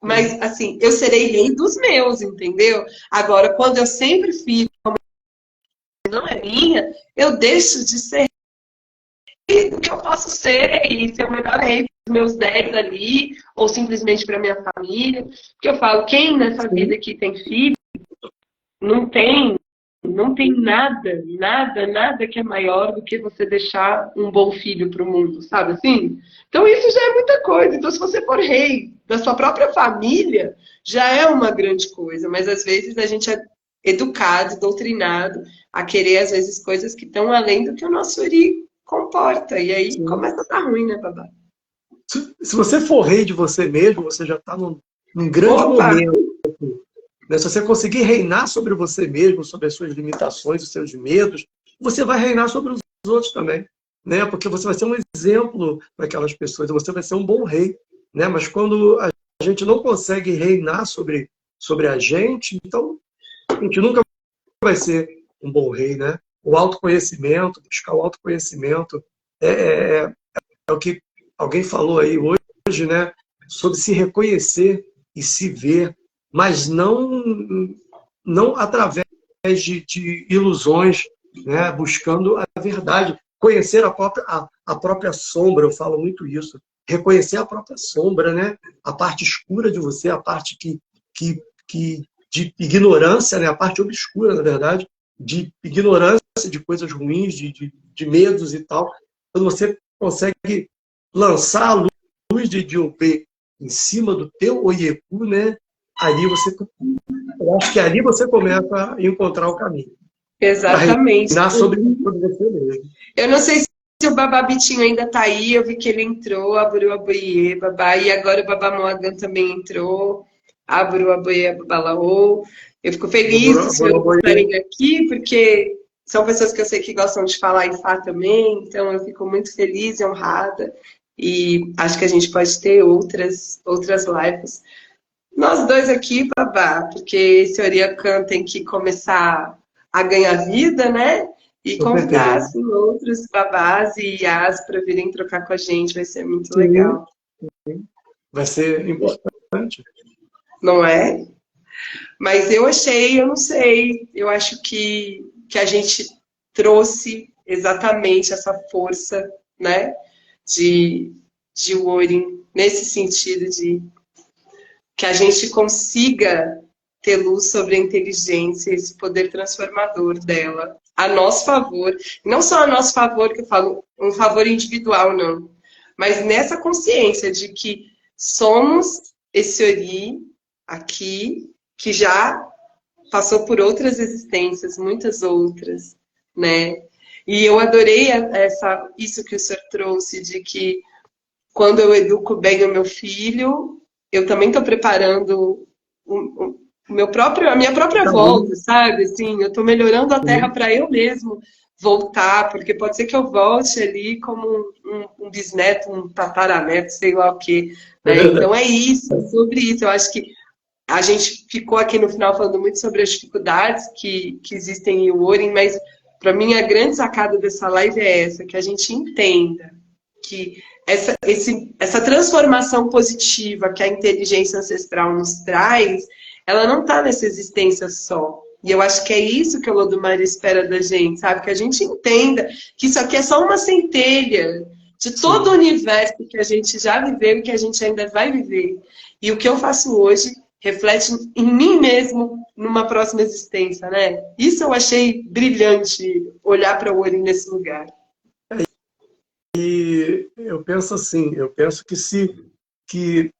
Mas, assim, eu serei rei dos meus, entendeu? Agora, quando eu sempre fiz, como não é minha, eu deixo de ser rei do que eu posso ser e ser o melhor rei dos meus 10 ali, ou simplesmente para minha família. Porque eu falo, quem nessa vida aqui tem filho, não tem nada que é maior do que você deixar um bom filho para o mundo, sabe assim? Então isso já é muita coisa. Então se você for rei da sua própria família, já é uma grande coisa. Mas às vezes a gente é educado, doutrinado a querer às vezes coisas que estão além do que o nosso Ori comporta. E aí começa a estar ruim, né, babá? Se você for rei de você mesmo, você já está num grande momento. Né? Se você conseguir reinar sobre você mesmo, sobre as suas limitações, os seus medos, você vai reinar sobre os outros também. Né? Porque você vai ser um exemplo para aquelas pessoas, você vai ser um bom rei. Né? Mas quando a gente não consegue reinar sobre a gente, então a gente nunca vai ser um bom rei. Né? O autoconhecimento, buscar o autoconhecimento, é o que alguém falou aí hoje, né? Sobre se reconhecer e se ver, mas não através de ilusões, né? Buscando a verdade. Conhecer a própria sombra, eu falo muito isso. Reconhecer a própria sombra, né? A parte escura de você, a parte de ignorância, né? A parte obscura, na verdade, de ignorância de coisas ruins, de medos e tal. Quando você consegue lançar a luz de Diopê em cima do teu Oieku, né? Eu acho que ali você começa a encontrar o caminho. Exatamente. Sobre você mesmo. Eu não sei se o Babá Bitinho ainda tá aí, eu vi que ele entrou, Aburu Aboiê, Babá, e agora o Babá Moagan também entrou, Aburu Aboiê, Babalaô. Eu fico feliz dos senhores estarem aqui, porque são pessoas que eu sei que gostam de falar Ifá também, então eu fico muito feliz e honrada, e acho que a gente pode ter outras lives. Nós dois aqui, Babá, porque esse Oriacan tem que começar a ganhar vida, né? E convidar assim, outros babás e iás para virem trocar com a gente, vai ser muito legal. Vai ser importante. Não é? Mas eu não sei, eu acho que a gente trouxe exatamente essa força, né? De Worin, nesse sentido de que a gente consiga ter luz sobre a inteligência, esse poder transformador dela, a nosso favor. Não só a nosso favor, que eu falo, um favor individual, não. Mas nessa consciência de que somos esse Ori aqui, que já passou por outras existências, muitas outras, né? E eu adorei isso que o senhor trouxe, de que quando eu educo bem o meu filho, eu também estou preparando a minha própria Tá volta, muito. sabe? Assim, eu estou melhorando a Terra para eu mesmo voltar, porque pode ser que eu volte ali como um bisneto, um tataraneto, sei lá o quê, É né? verdade. Então é isso, é sobre isso. Eu acho que a gente ficou aqui no final falando muito sobre as dificuldades que existem em Worin, mas para mim a grande sacada dessa live é essa, que a gente entenda que essa transformação positiva que a inteligência ancestral nos traz, ela não está nessa existência só. E eu acho que é isso que o Lodumare espera da gente, sabe? Que a gente entenda que isso aqui é só uma centelha de todo o Sim. universo que a gente já viveu e que a gente ainda vai viver. E o que eu faço hoje reflete em mim mesmo numa próxima existência, né? Isso eu achei brilhante, olhar para o olho nesse lugar. E eu penso assim, eu penso que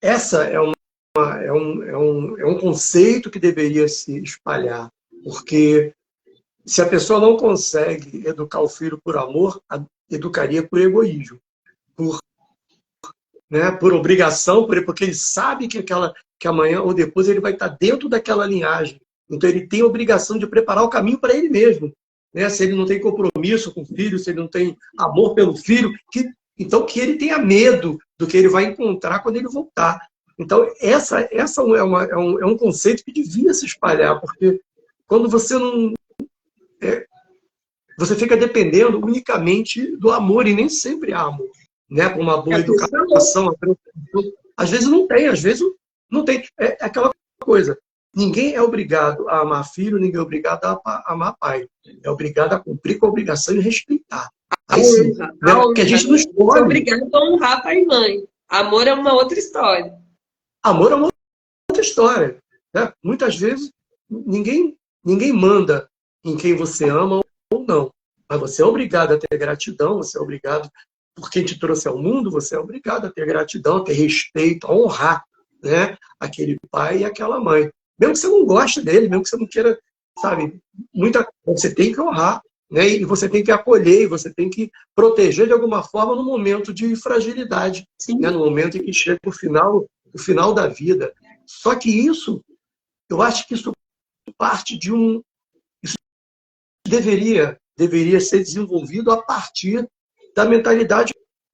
essa é um conceito que deveria se espalhar, porque se a pessoa não consegue educar o filho por amor, educaria por egoísmo, por, né, por obrigação, porque ele sabe que amanhã ou depois ele vai estar dentro daquela linhagem. Então ele tem a obrigação de preparar o caminho para ele mesmo. Né? Se ele não tem compromisso com o filho, se ele não tem amor pelo filho, então que ele tenha medo do que ele vai encontrar quando ele voltar. Então essa é um conceito que devia se espalhar, porque quando você não você fica dependendo unicamente do amor, e nem sempre há amor, né? Com uma boa A pessoa educação. Às vezes não tem, às vezes não tem. É aquela coisa, ninguém é obrigado a amar filho, ninguém é obrigado a amar pai. É obrigado a cumprir com a obrigação e respeitar. Aí sim, né? a Porque a honra, gente não né? Você é escolhe. obrigado a honrar pai e mãe. Amor é uma outra história. Amor é uma outra história. Né? Muitas vezes ninguém manda em quem você ama ou não. Mas você é obrigado a ter gratidão, você é obrigado, por quem te trouxe ao mundo, você é obrigado a ter gratidão, a ter respeito, a honrar, né, aquele pai e aquela mãe. Mesmo que você não goste dele, mesmo que você não queira, sabe, você tem que honrar, né, e você tem que acolher, e você tem que proteger de alguma forma no momento de fragilidade, né, Sim, no momento em que chega o final da vida. Só que isso, eu acho que isso parte de um deveria ser desenvolvido a partir da mentalidade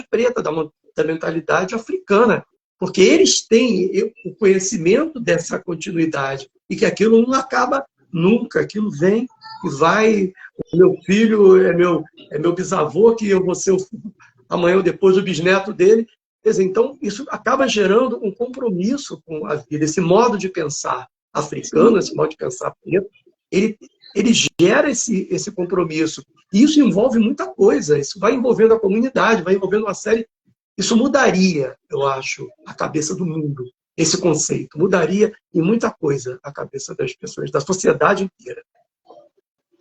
preta, da mentalidade africana, porque eles têm o conhecimento dessa continuidade e que aquilo não acaba nunca, aquilo vem e vai. O meu filho é meu bisavô, que eu vou ser amanhã ou depois o bisneto dele. Quer dizer, então, isso acaba gerando um compromisso com a vida, esse modo de pensar africano, esse sim. modo de pensar preto, ele, ele gera esse compromisso. E isso envolve muita coisa, isso vai envolvendo a comunidade, vai envolvendo uma série. Isso mudaria, eu acho, a cabeça do mundo, esse conceito. Mudaria em muita coisa a cabeça das pessoas, da sociedade inteira.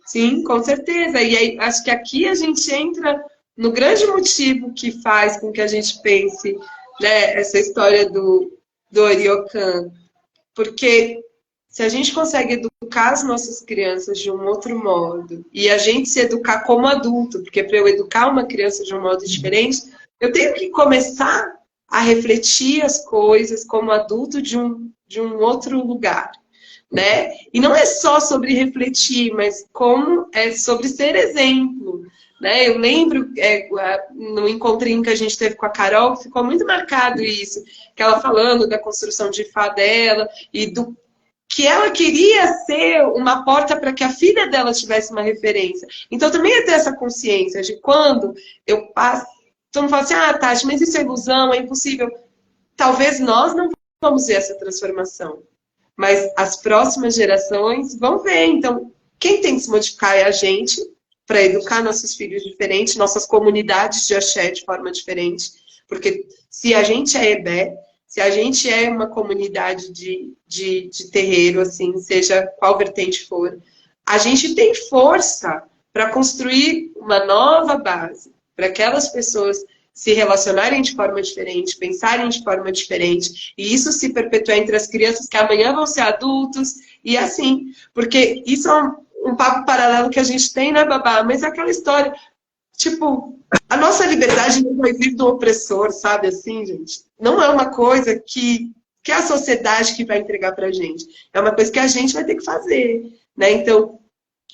Sim, com certeza. E aí, acho que aqui a gente entra no grande motivo que faz com que a gente pense, né, essa história do Oriocan. Porque se a gente consegue educar as nossas crianças de um outro modo, e a gente se educar como adulto, porque para eu educar uma criança de um modo diferente, eu tenho que começar a refletir as coisas como adulto de um outro lugar. Né? E não é só sobre refletir, mas como é sobre ser exemplo. Né? Eu lembro no encontrinho que a gente teve com a Carol, ficou muito marcado isso, que ela falando da construção de Fá dela e do que ela queria ser uma porta para que a filha dela tivesse uma referência. Então também é ter essa consciência de quando eu passo. Todo mundo fala assim, ah, Tati, mas isso é ilusão, é impossível. Talvez nós não vamos ver essa transformação. Mas as próximas gerações vão ver. Então, quem tem que se modificar é a gente, para educar nossos filhos diferentes, nossas comunidades de axé de forma diferente. Porque se a gente é EBé, se a gente é uma comunidade de terreiro, assim, seja qual vertente for, a gente tem força para construir uma nova base, para aquelas pessoas se relacionarem de forma diferente, pensarem de forma diferente, e isso se perpetuar entre as crianças que amanhã vão ser adultos, e assim, porque isso é um papo paralelo que a gente tem, né, Babá? Mas é aquela história, tipo, a nossa liberdade não vai vir do opressor, sabe assim, gente? Não é uma coisa que que é a sociedade que vai entregar para a gente. É uma coisa que a gente vai ter que fazer, né? Então,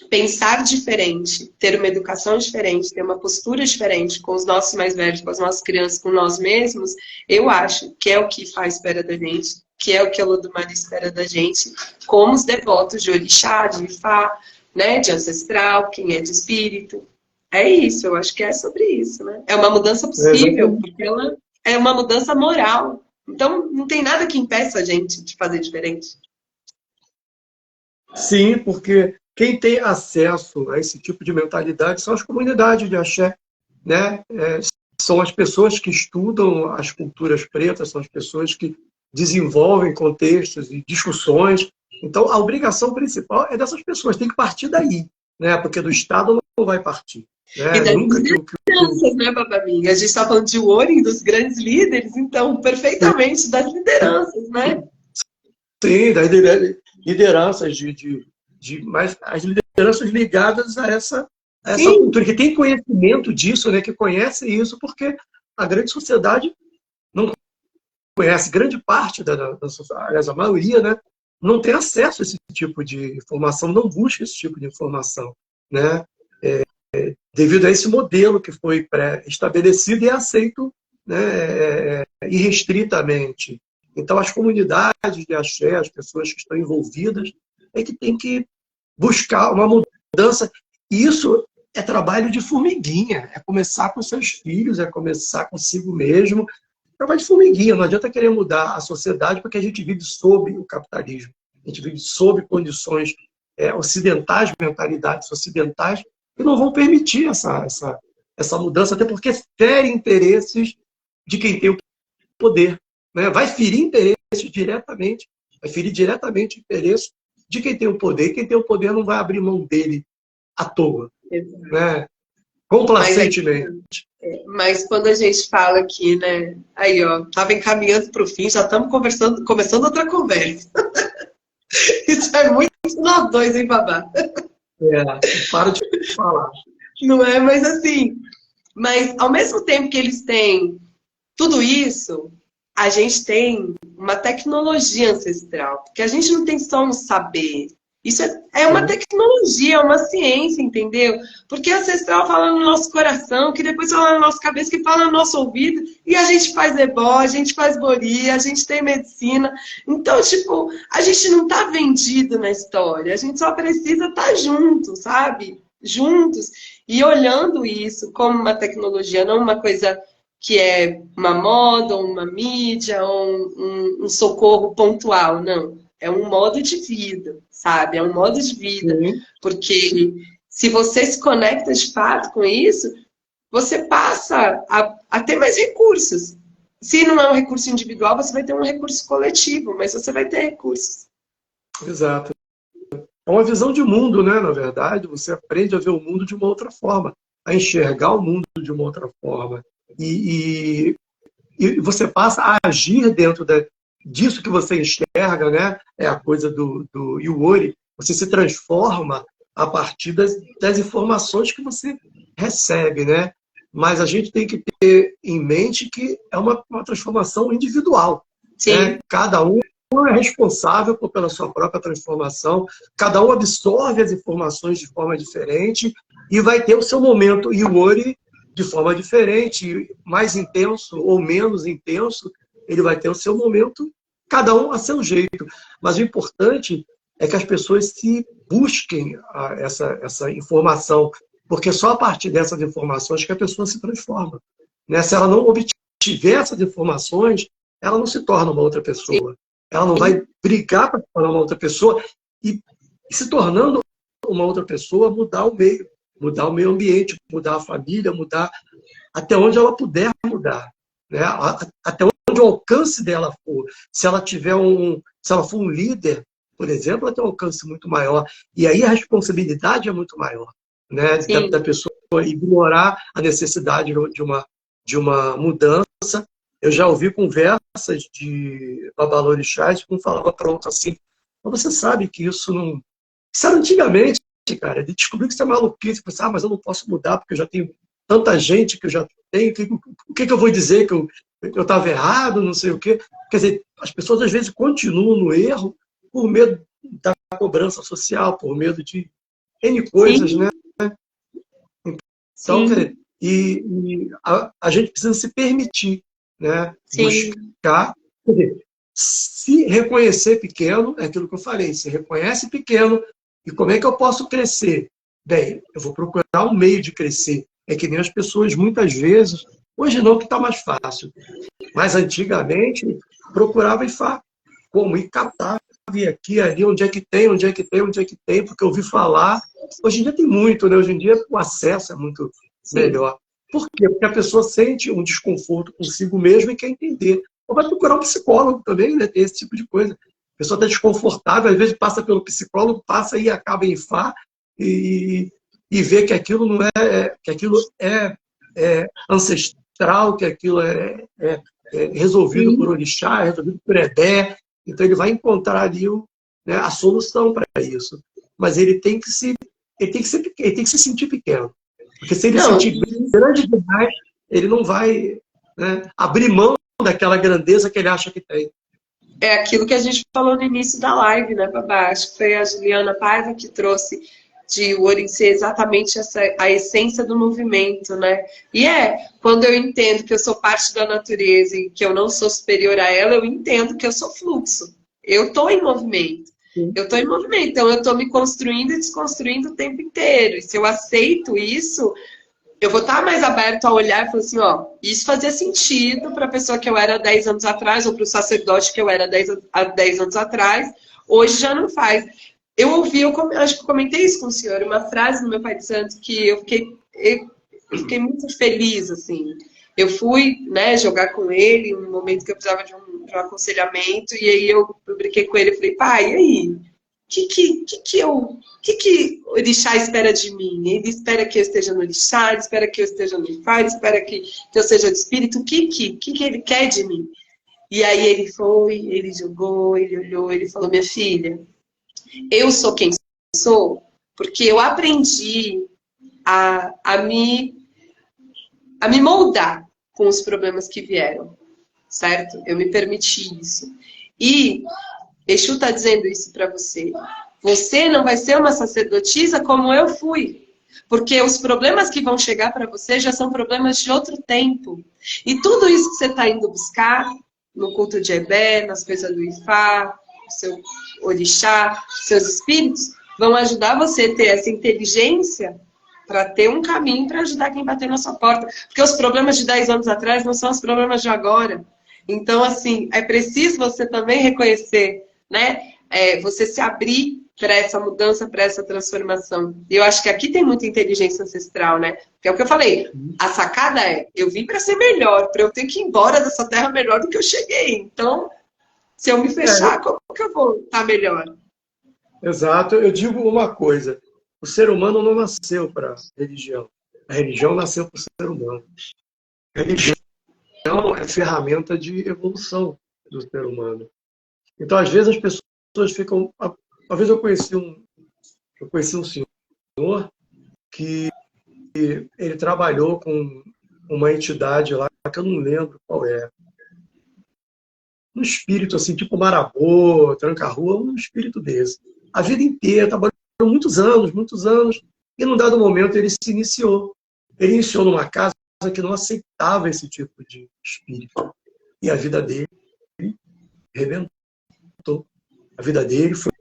pensar diferente, ter uma educação diferente, ter uma postura diferente com os nossos mais velhos, com as nossas crianças, com nós mesmos, eu acho que é o que Ifá espera da gente, que é o que a Olodumare espera da gente, como os devotos de Orixá, de Ifá, né, de ancestral, quem é de espírito. É isso, eu acho que é sobre isso, né? É uma mudança possível, porque ela é uma mudança moral. Então, não tem nada que impeça a gente de fazer diferente. Sim, porque quem tem acesso a esse tipo de mentalidade são as comunidades de axé, né? São as pessoas que estudam as culturas pretas, são as pessoas que desenvolvem contextos e discussões. Então, a obrigação principal é dessas pessoas, tem que partir daí, né? Porque do Estado não vai partir. E das lideranças, né, Babaminga? A gente está falando de Orin, dos grandes líderes, então, perfeitamente, das lideranças, né? Sim, das lideranças mas as lideranças ligadas a essa cultura, que tem conhecimento disso, né, que conhece isso, porque a grande sociedade não conhece, grande parte da sociedade, aliás, a maioria, né, não tem acesso a esse tipo de informação, não busca esse tipo de informação, né, devido a esse modelo que foi pré-estabelecido e aceito, né, irrestritamente. Então, as comunidades de axé, as pessoas que estão envolvidas, é que tem que buscar uma mudança. E isso é trabalho de formiguinha, é começar com seus filhos, é começar consigo mesmo. Trabalho de formiguinha, não adianta querer mudar a sociedade porque a gente vive sob o capitalismo. A gente vive sob condições ocidentais, mentalidades ocidentais, que não vão permitir essa mudança, até porque ferem interesses de quem tem o poder. Né? Vai ferir interesses diretamente, vai ferir diretamente o interesse de quem tem o poder. Quem tem o poder não vai abrir mão dele à toa, né? Complacentemente. Mas quando a gente fala aqui, né? Aí, ó, estava encaminhando para o fim, já estamos começando outra conversa. Isso é muito nós dois, hein, Babá? Para de falar. Não é? Mas ao mesmo tempo que eles têm tudo isso, a gente tem uma tecnologia ancestral, porque a gente não tem só um saber. Isso é uma tecnologia, é uma ciência, entendeu? Porque ancestral fala no nosso coração, que depois fala na nossa cabeça, que fala no nosso ouvido, e a gente faz ebó, a gente faz bori, a gente tem medicina. Então, tipo, a gente não tá vendido na história, a gente só precisa estar junto, sabe? Juntos. E olhando isso como uma tecnologia, não uma coisa que é uma moda, ou uma mídia, ou um socorro pontual, não. É um modo de vida, sabe? É um modo de vida. Sim. Porque se você se conecta de fato com isso, você passa a ter mais recursos. Se não é um recurso individual, você vai ter um recurso coletivo, mas você vai ter recursos. Exato. É uma visão de mundo, né? Na verdade, você aprende a ver o mundo de uma outra forma, a enxergar o mundo de uma outra forma. E você passa a agir dentro disso que você enxerga, né? É a coisa do Iwori. Você se transforma a partir das informações que você recebe, né? Mas a gente tem que ter em mente que é uma transformação individual. Sim. Né? Cada um é responsável pela sua própria transformação, cada um absorve as informações de forma diferente e vai ter o seu momento Iwori de forma diferente, mais intenso ou menos intenso, ele vai ter o seu momento, cada um a seu jeito. Mas o importante é que as pessoas se busquem essa informação, porque só a partir dessas informações que a pessoa se transforma. Né? Se ela não obtiver essas informações, ela não se torna uma outra pessoa. Ela não vai brigar para se tornar uma outra pessoa e se tornando uma outra pessoa, mudar o meio ambiente, mudar a família, mudar até onde ela puder mudar, né? Até onde o alcance dela for. Se ela for um líder, por exemplo, ela tem um alcance muito maior. E aí a responsabilidade é muito maior, né? Da pessoa ignorar a necessidade de uma mudança. Eu já ouvi conversas de babalorixás que um falava para outro assim, mas você sabe que isso não... Isso era antigamente, cara, de descobrir que isso é maluquice. Mas eu não posso mudar porque eu já tenho tanta gente que eu já tenho. O que eu vou dizer? eu estava errado, não sei o quê. Quer dizer, as pessoas às vezes continuam no erro por medo da cobrança social, por medo de N coisas, Sim, né? Então, quer sim, dizer, a gente precisa se permitir, né? sim. Buscar, quer dizer, se reconhecer pequeno, é aquilo que eu falei, se reconhece pequeno, e como é que eu posso crescer? Bem, eu vou procurar um meio de crescer. É que nem as pessoas, muitas vezes, hoje não, que está mais fácil, mas antigamente procurava como ir catar, vir aqui, ali, onde é que tem, onde é que tem, onde é que tem, porque eu ouvi falar. Hoje em dia tem muito, né? Hoje em dia o acesso é muito Sim. melhor. Por quê? Porque a pessoa sente um desconforto consigo mesma e quer entender. Ou vai procurar um psicólogo também, né? Tem esse tipo de coisa. A pessoa está desconfortável, às vezes passa pelo psicólogo, passa e acaba em Fá e vê que aquilo não que aquilo é ancestral, que aquilo é resolvido por Sim. orixá, é resolvido por Edé. Então ele vai encontrar ali né, a solução para isso. Mas ele tem que se sentir pequeno. Porque se ele se Não, sentir grande demais, ele não vai, né, abrir mão daquela grandeza que ele acha que tem. é aquilo que a gente falou no início da live, né, Babá? Acho que foi a Juliana Paiva que trouxe de o Orin ser exatamente a essência do movimento, né? E quando eu entendo que eu sou parte da natureza e que eu não sou superior a ela, eu entendo que eu sou fluxo. Eu estou em movimento. Sim. Eu estou em movimento, então eu estou me construindo e desconstruindo o tempo inteiro. E se eu aceito isso, eu vou estar mais aberto a olhar e falar assim, ó, isso fazia sentido para a pessoa que eu era 10 anos atrás, ou para o sacerdote que eu era há 10 anos atrás, hoje já não faz. Eu ouvi, acho que eu comentei isso com o senhor, uma frase do meu pai de santo que eu fiquei muito feliz, assim. Eu fui, né, jogar com ele, um momento que eu precisava de um aconselhamento, e aí eu brinquei com ele e falei, pai, e aí? O que o Orixá espera de mim? Ele espera que eu esteja no Orixá, ele espera que eu esteja no Ifá, ele espera que eu seja de espírito. O que ele quer de mim? E aí ele foi, ele jogou, ele olhou, ele falou, minha filha, eu sou quem sou porque eu aprendi a me moldar com os problemas que vieram, certo? Eu me permiti isso. E Exu está dizendo isso para você. Você não vai ser uma sacerdotisa como eu fui. Porque os problemas que vão chegar para você já são problemas de outro tempo. E tudo isso que você está indo buscar no culto de Ebé, nas coisas do Ifá, seu orixá, seus espíritos, vão ajudar você a ter essa inteligência para ter um caminho para ajudar quem bater na sua porta. Porque os problemas de 10 anos atrás não são os problemas de agora. Então, assim, é preciso você também reconhecer, né? Você se abrir para essa mudança, para essa transformação. E eu acho que aqui tem muita inteligência ancestral, né? Que é o que eu falei. A sacada eu vim para ser melhor, para eu ter que ir embora dessa terra melhor do que eu cheguei. Então, se eu me É, fechar, como que eu vou estar melhor? exato. Eu digo uma coisa: o ser humano não nasceu para religião. A religião nasceu para o ser humano. A religião é ferramenta de evolução do ser humano. Então, às vezes, as pessoas ficam. Uma vez eu conheci um senhor que ele trabalhou com uma entidade lá, que eu não lembro qual é. Um espírito assim, tipo Marabô, Tranca-Rua, um espírito desse. A vida inteira, trabalhou muitos anos, e num dado momento ele se iniciou. Ele iniciou numa casa que não aceitava esse tipo de espírito. E a vida dele rebentou. A vida dele foi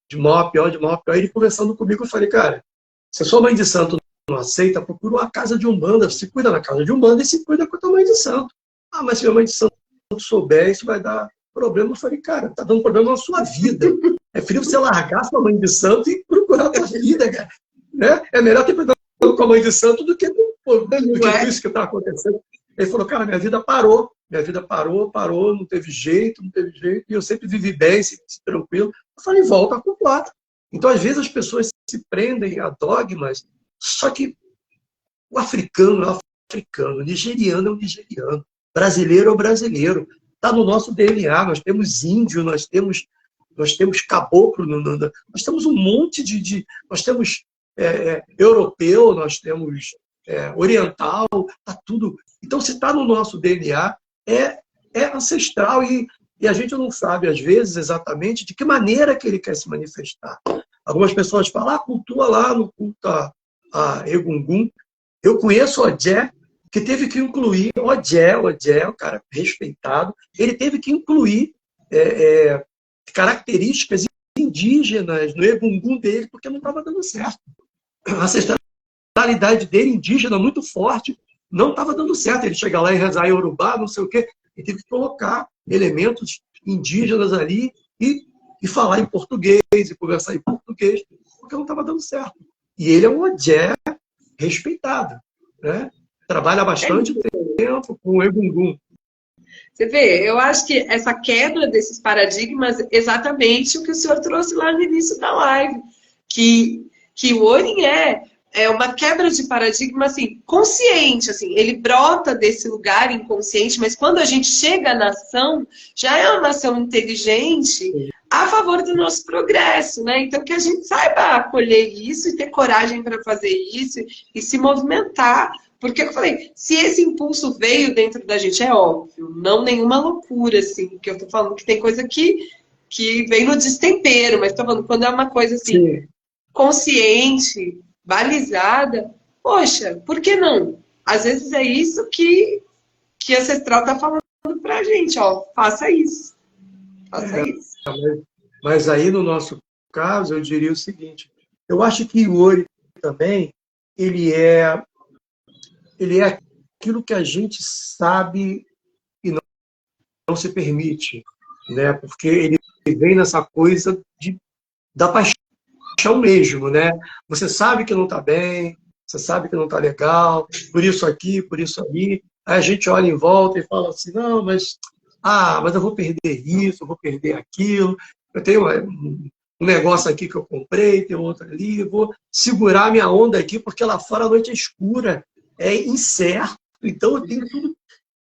de mal a pior, de mal a pior. Ele conversando comigo, eu falei, cara, se a sua mãe de santo não aceita, procura uma casa de Umbanda. Se cuida na casa de Umbanda e se cuida com a tua mãe de santo. Ah, mas se minha mãe de santo souber, isso vai dar problema. Eu falei, cara, tá dando problema na sua vida. É frio você largar sua mãe de santo e procurar a tua vida, cara. Né? É melhor ter problema com a mãe de santo do que Não com é? isso que está acontecendo. Ele falou, cara, minha vida parou, não teve jeito, e eu sempre vivi bem, sempre tranquilo. Eu falei, volta com quatro. Então, às vezes, as pessoas se prendem a dogmas, só que o africano é o africano, o nigeriano é o nigeriano, brasileiro é o brasileiro. Está no nosso DNA, nós temos índio, nós temos caboclo, nós temos um monte nós temos europeu, nós temos oriental, está tudo. Então, se está no nosso DNA, é ancestral e a gente não sabe, às vezes, exatamente de que maneira que ele quer se manifestar. Algumas pessoas falam, cultua lá no culto a Egungun. Eu conheço o Odé, que teve que incluir, Odé, um cara respeitado, ele teve que incluir características indígenas no Egungun dele, porque não estava dando certo. A ancestralidade dele, indígena, muito forte, não estava dando certo. Ele chega lá e rezar em Yorubá, não sei o quê, ele teve que colocar elementos indígenas ali e falar em português, e conversar em português, porque não estava dando certo. E ele é um Odé respeitado, né? Trabalha bastante tempo com o Egungun. Você vê, eu acho que essa quebra desses paradigmas é exatamente o que o senhor trouxe lá no início da live, que o Orin é uma quebra de paradigma assim, consciente, assim, ele brota desse lugar inconsciente, mas quando a gente chega na ação, já é uma ação inteligente a favor do nosso progresso, né? Então que a gente saiba acolher isso e ter coragem para fazer isso e se movimentar. Porque eu falei, se esse impulso veio dentro da gente, é óbvio, não nenhuma loucura, assim, que eu tô falando que tem coisa que vem no destempero, mas tô falando, quando é uma coisa assim, sim, consciente, balizada, poxa, por que não? Às vezes é isso que a Ancestral tá falando pra gente, ó, faça isso. Faça isso. Mas aí, no nosso caso, eu diria o seguinte, eu acho que o Ori também, ele é aquilo que a gente sabe e não se permite, né? Porque ele vem nessa coisa da paixão mesmo, né? Você sabe que não está bem, você sabe que não está legal, por isso aqui, por isso ali. Aí a gente olha em volta e fala assim, não, mas eu vou perder isso, eu vou perder aquilo, eu tenho um negócio aqui que eu comprei, tem outro ali, eu vou segurar minha onda aqui, porque lá fora a noite é escura, é incerto, então eu tenho tudo.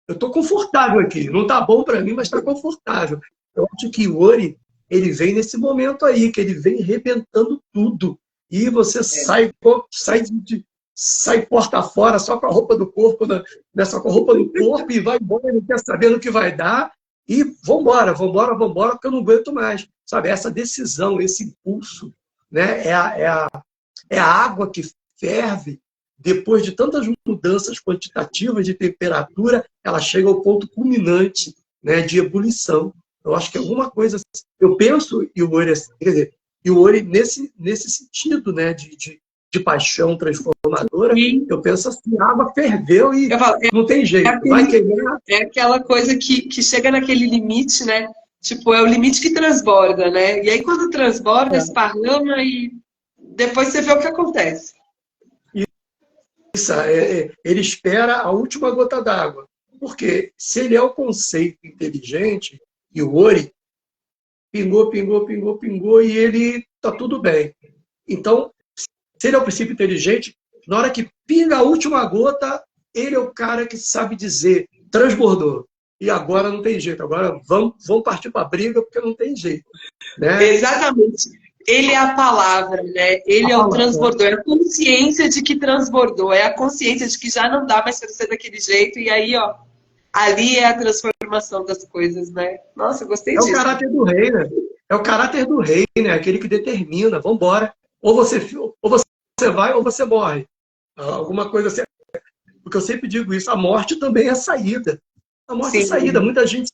Eu estou confortável aqui, não está bom para mim, mas está confortável. Eu acho que o Ori, ele vem nesse momento aí, que ele vem arrebentando tudo. E você sai porta fora, só com a roupa do corpo, só com a roupa do corpo, e vai embora, não quer saber no que vai dar, e vambora, porque eu não aguento mais. Sabe, essa decisão, esse impulso, né, é a água que ferve. Depois de tantas mudanças quantitativas de temperatura, ela chega ao ponto culminante, né, de ebulição. Eu acho que alguma coisa... Eu penso, e o Ori nesse sentido, né, de paixão transformadora, sim, eu penso assim, a água ferveu e não tem jeito, vai queimar. É aquela coisa que chega naquele limite, né? Tipo, é o limite que transborda, né? E aí quando transborda, esparrama e depois você vê o que acontece. Ele espera a última gota d'água. Porque se ele é o conceito inteligente, e o Ori pingou, e ele está tudo bem. Então, se ele é o princípio inteligente, na hora que pinga a última gota, ele é o cara que sabe dizer, transbordou. E agora não tem jeito, agora vamos partir para a briga, porque não tem jeito. Né? Exatamente. Ele é a palavra, né? Ele é o transbordou, é a consciência de que transbordou, é a consciência de que já não dá mais para ser daquele jeito, e aí, ó, ali é a transformação das coisas, né? Nossa, eu gostei disso. É o caráter do rei, né? É o caráter do rei, né? Aquele que determina, vamos embora. Ou você vai ou você morre. Alguma coisa assim. Porque eu sempre digo isso, a morte também é saída. A morte é saída. Muita gente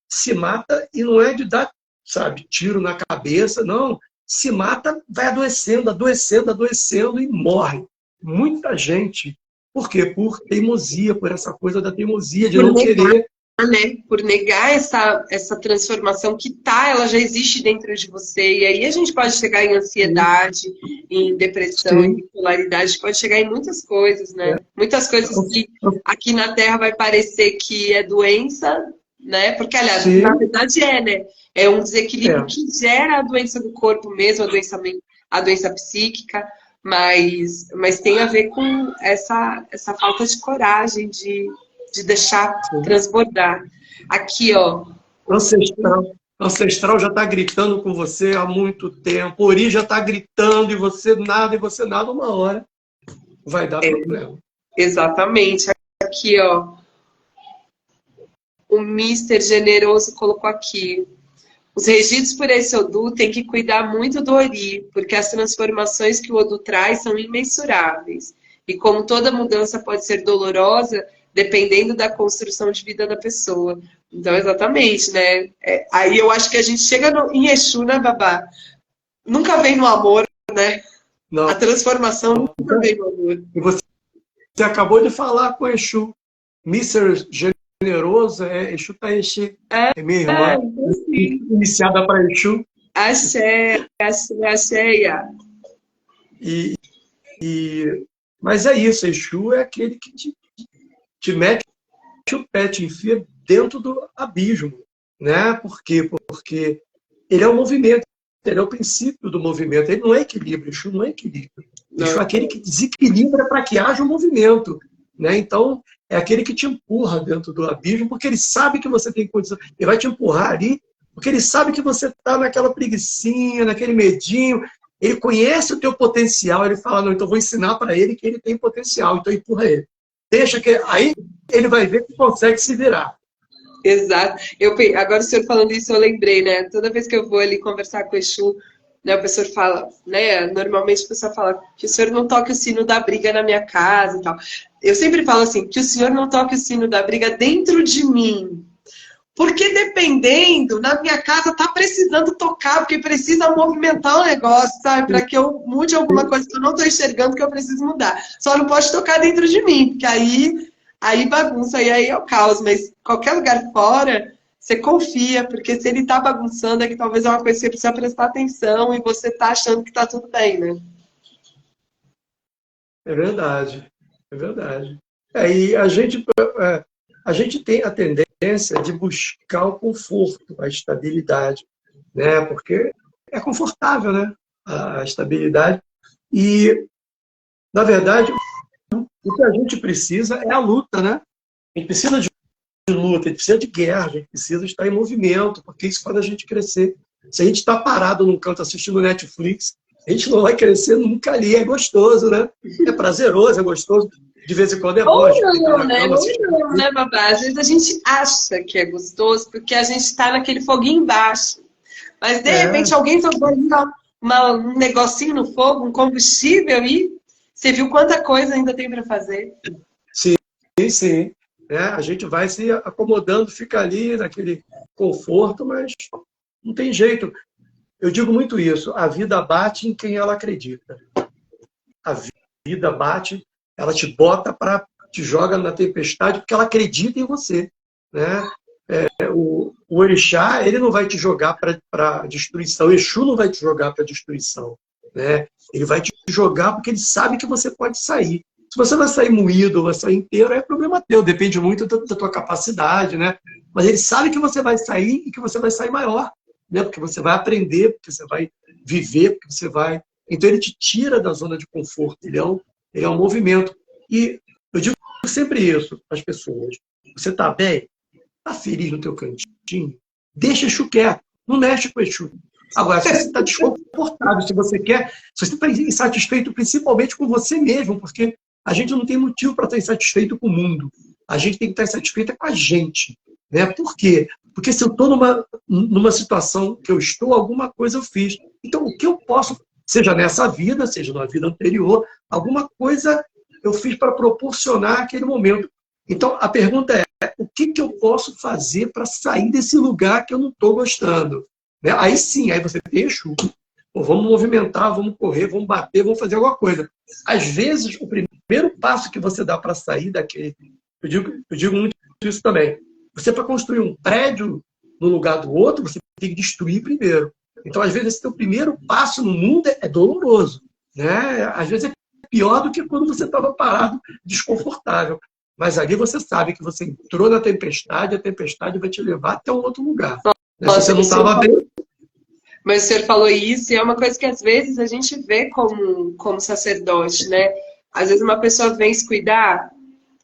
se mata e não é de dar, sabe, tiro na cabeça, não. Se mata, vai adoecendo e morre. Muita gente. Por quê? Por teimosia, por essa coisa da teimosia, de não querer. Né? Por negar essa transformação que ela já existe dentro de você. E aí a gente pode chegar em ansiedade, em depressão, em bipolaridade, pode chegar em muitas coisas, né? Muitas coisas que aqui na Terra vai parecer que é doença, né? Porque, aliás, na verdade né? É um desequilíbrio que gera a doença do corpo mesmo, a doença psíquica, mas tem a ver com essa falta de coragem, de deixar transbordar. Aqui, ó. Ancestral já está gritando com você há muito tempo. Ori já está gritando e você nada, uma hora vai dar problema. Exatamente. Aqui, ó. o Mister Generoso colocou aqui. Os regidos por esse Odu têm que cuidar muito do Ori, porque as transformações que o Odu traz são imensuráveis. E como toda mudança pode ser dolorosa, dependendo da construção de vida da pessoa. Então, exatamente, né? Aí eu acho que a gente chega em Exu, né, Babá? Nunca vem no amor, né? Não. A transformação nunca vem no amor. E você acabou de falar com o Exu. Mister Generoso, Exu Taexi. É minha irmã. Iniciada para Exu. Axé, axéia. Mas é isso, Exu é aquele que te mete o pé, te enfia dentro do abismo. Né? Por quê? Porque ele é o movimento, ele é o princípio do movimento. Ele não é equilíbrio, Exu não é equilíbrio. Exu é aquele que desequilibra para que haja um movimento. Né? Então, é aquele que te empurra dentro do abismo, porque ele sabe que você tem condição. Ele vai te empurrar ali, porque ele sabe que você está naquela preguicinha, naquele medinho. Ele conhece o teu potencial, ele fala, não, então vou ensinar para ele que ele tem potencial, então empurra ele. Deixa que aí ele vai ver que consegue se virar. Exato. Agora o senhor falando isso, eu lembrei, né? Toda vez que eu vou ali conversar com o Exu, né, o professor fala, né? Normalmente o pessoal fala que o senhor não toque o sino da briga na minha casa e tal. Eu sempre falo assim, que o senhor não toque o sino da briga dentro de mim. Porque dependendo, na minha casa tá precisando tocar, porque precisa movimentar o negócio, sabe? Para que eu mude alguma coisa que eu não estou enxergando que eu preciso mudar. Só não pode tocar dentro de mim, porque aí bagunça, e aí é o caos. Mas qualquer lugar fora, você confia, porque se ele tá bagunçando, é que talvez é uma coisa que você precisa prestar atenção e você tá achando que tá tudo bem, né? É verdade, é verdade. E a gente tem a tendência de buscar o conforto, a estabilidade, né? Porque é confortável, né? A estabilidade. E, na verdade, o que a gente precisa é a luta, né? A gente precisa de luta, a gente precisa de guerra, a gente precisa estar em movimento, porque isso faz a gente crescer. Se a gente está parado num canto assistindo Netflix, a gente não vai crescer nunca ali. É gostoso, né? É prazeroso, é gostoso. De vez em quando é bom. Ou não, né? Ou não, né, Babá? Às vezes a gente acha que é gostoso porque a gente está naquele foguinho embaixo. Mas, de repente, alguém jogou ali um negocinho no fogo, um combustível, e você viu quanta coisa ainda tem para fazer. Sim, sim. A gente vai se acomodando, fica ali naquele conforto, mas não tem jeito. Eu digo muito isso. A vida bate em quem ela acredita. A vida bate, ela te bota te joga na tempestade porque ela acredita em você, né? O orixá, ele não vai te jogar para destruição. O Exu não vai te jogar para destruição, né? Ele vai te jogar porque ele sabe que você pode sair. Se você vai sair moído ou vai sair inteiro, é problema teu. Depende muito da tua capacidade, né? Mas ele sabe que você vai sair e que você vai sair maior, né? Porque você vai aprender, porque você vai viver, porque você vai... Então ele te tira da zona de conforto. Ele é um movimento. E eu digo sempre isso para as pessoas. Você está bem? Está feliz no teu cantinho? Deixa Exu quieto. Não mexe com Exu. Agora, se você está desconfortável, se você está insatisfeito principalmente com você mesmo, porque a gente não tem motivo para estar insatisfeito com o mundo. A gente tem que estar insatisfeito com a gente. Né? Por quê? Porque se eu estou numa situação que eu estou, alguma coisa eu fiz. Então, o que eu posso, seja nessa vida, seja na vida anterior, alguma coisa eu fiz para proporcionar aquele momento. Então, a pergunta é, o que eu posso fazer para sair desse lugar que eu não estou gostando? Né? Aí sim, aí você tem Exu. Pô, vamos movimentar, vamos correr, vamos bater, vamos fazer alguma coisa. Às vezes, o primeiro passo que você dá para sair daquele... Eu digo muito isso também. Você, para construir um prédio no lugar do outro, você tem que destruir primeiro. Então, às vezes, esse teu primeiro passo no mundo é doloroso. Né? Às vezes é pior do que quando você estava parado, desconfortável. Mas ali você sabe que você entrou na tempestade, a tempestade vai te levar até um outro lugar. Nossa, se você não estava bem... Mas o senhor falou isso, e é uma coisa que às vezes a gente vê como sacerdote, né? Às vezes uma pessoa vem se cuidar,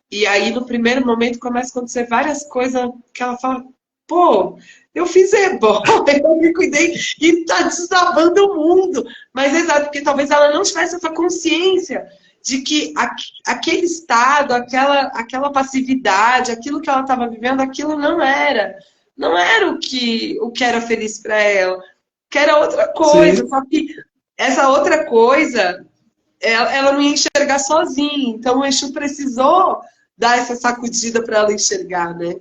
e aí no primeiro momento começa a acontecer várias coisas que ela fala, pô, eu fiz bom, eu me cuidei e tá desabando o mundo. Mas exato, porque talvez ela não tivesse essa consciência de que aquele estado, aquela passividade, aquilo que ela estava vivendo, aquilo não era o que era feliz para ela, que era outra coisa. Sim, Só que essa outra coisa, ela não ia enxergar sozinha. Então o Exu precisou dar essa sacudida para ela enxergar, né?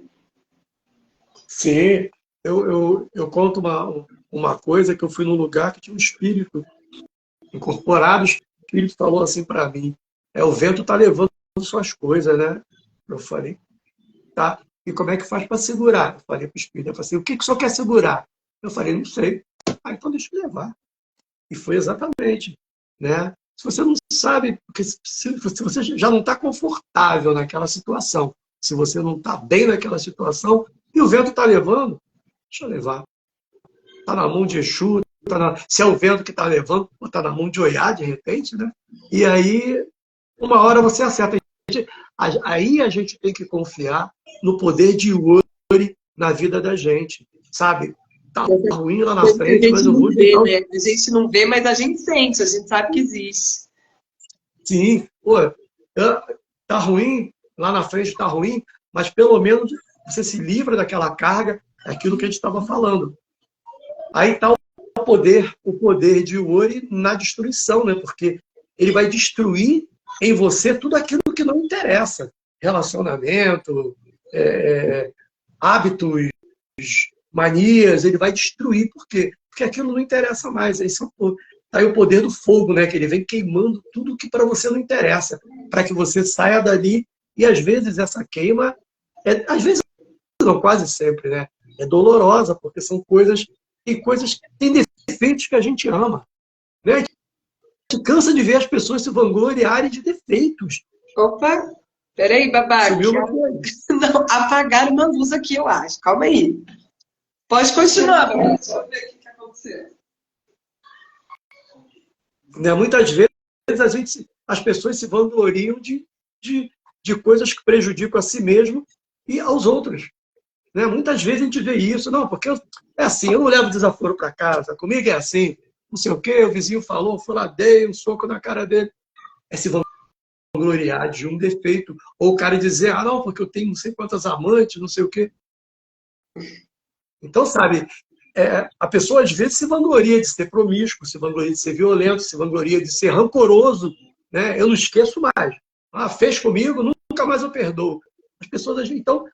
sim. Eu conto uma coisa que eu fui num lugar que tinha um espírito incorporado. O espírito falou assim para mim: o vento está levando suas coisas, né? Eu falei, tá. E como é que faz para segurar? Eu falei para o espírito, eu falei assim, o que o senhor quer segurar? Eu falei, não sei. Ah, então deixa eu levar. E foi exatamente, né? Se você não sabe, porque se você já não está confortável naquela situação, se você não está bem naquela situação, e o vento está levando, deixa eu levar. Está na mão de Exu, se é o vento que está levando, está na mão de Oiá, de repente, né? E aí, uma hora você acerta. Aí a gente tem que confiar no poder de Iori na vida da gente, sabe? Tá ruim lá na A frente, mas gente eu não vou vê, tentar. né? A gente não vê, mas a gente sente, a gente sabe que existe. Sim, pô, tá ruim, lá na frente tá ruim, mas pelo menos você se livra daquela carga, aquilo que a gente estava falando. Aí está o poder de Iori na destruição, né? Porque ele vai destruir em você tudo aquilo que não interessa. Relacionamento, hábitos, manias, ele vai destruir. Por quê? Porque aquilo não interessa mais. Aí o poder do fogo, né? Que ele vem queimando tudo que para você não interessa, para que você saia dali. E às vezes essa queima, às vezes não, quase sempre, né? É dolorosa, porque são coisas que têm defeitos que a gente ama. Né? A gente cansa de ver as pessoas se vangloriarem de defeitos. Opa, peraí, babaca. Sumiu, não foi? Não, apagaram uma luz aqui, eu acho. Calma aí. Pode continuar, babaca. Deixa eu ver o que aconteceu. Né? Muitas vezes as pessoas se vangloriam de coisas que prejudicam a si mesmo e aos outros. Né? Muitas vezes a gente vê isso, não, porque é assim, eu não levo desaforo para casa, comigo é assim, não sei o quê, o vizinho falou, fui lá, dei um soco na cara dele. É se vangloriar de um defeito. Ou o cara dizer, ah, não, porque eu tenho não sei quantas amantes, não sei o quê. Então, sabe, a pessoa às vezes se vangloria de ser promíscuo, se vangloria de ser violento, se vangloria de ser rancoroso, né? Eu não esqueço mais. Ah, fez comigo, nunca mais eu perdoo. As pessoas, então,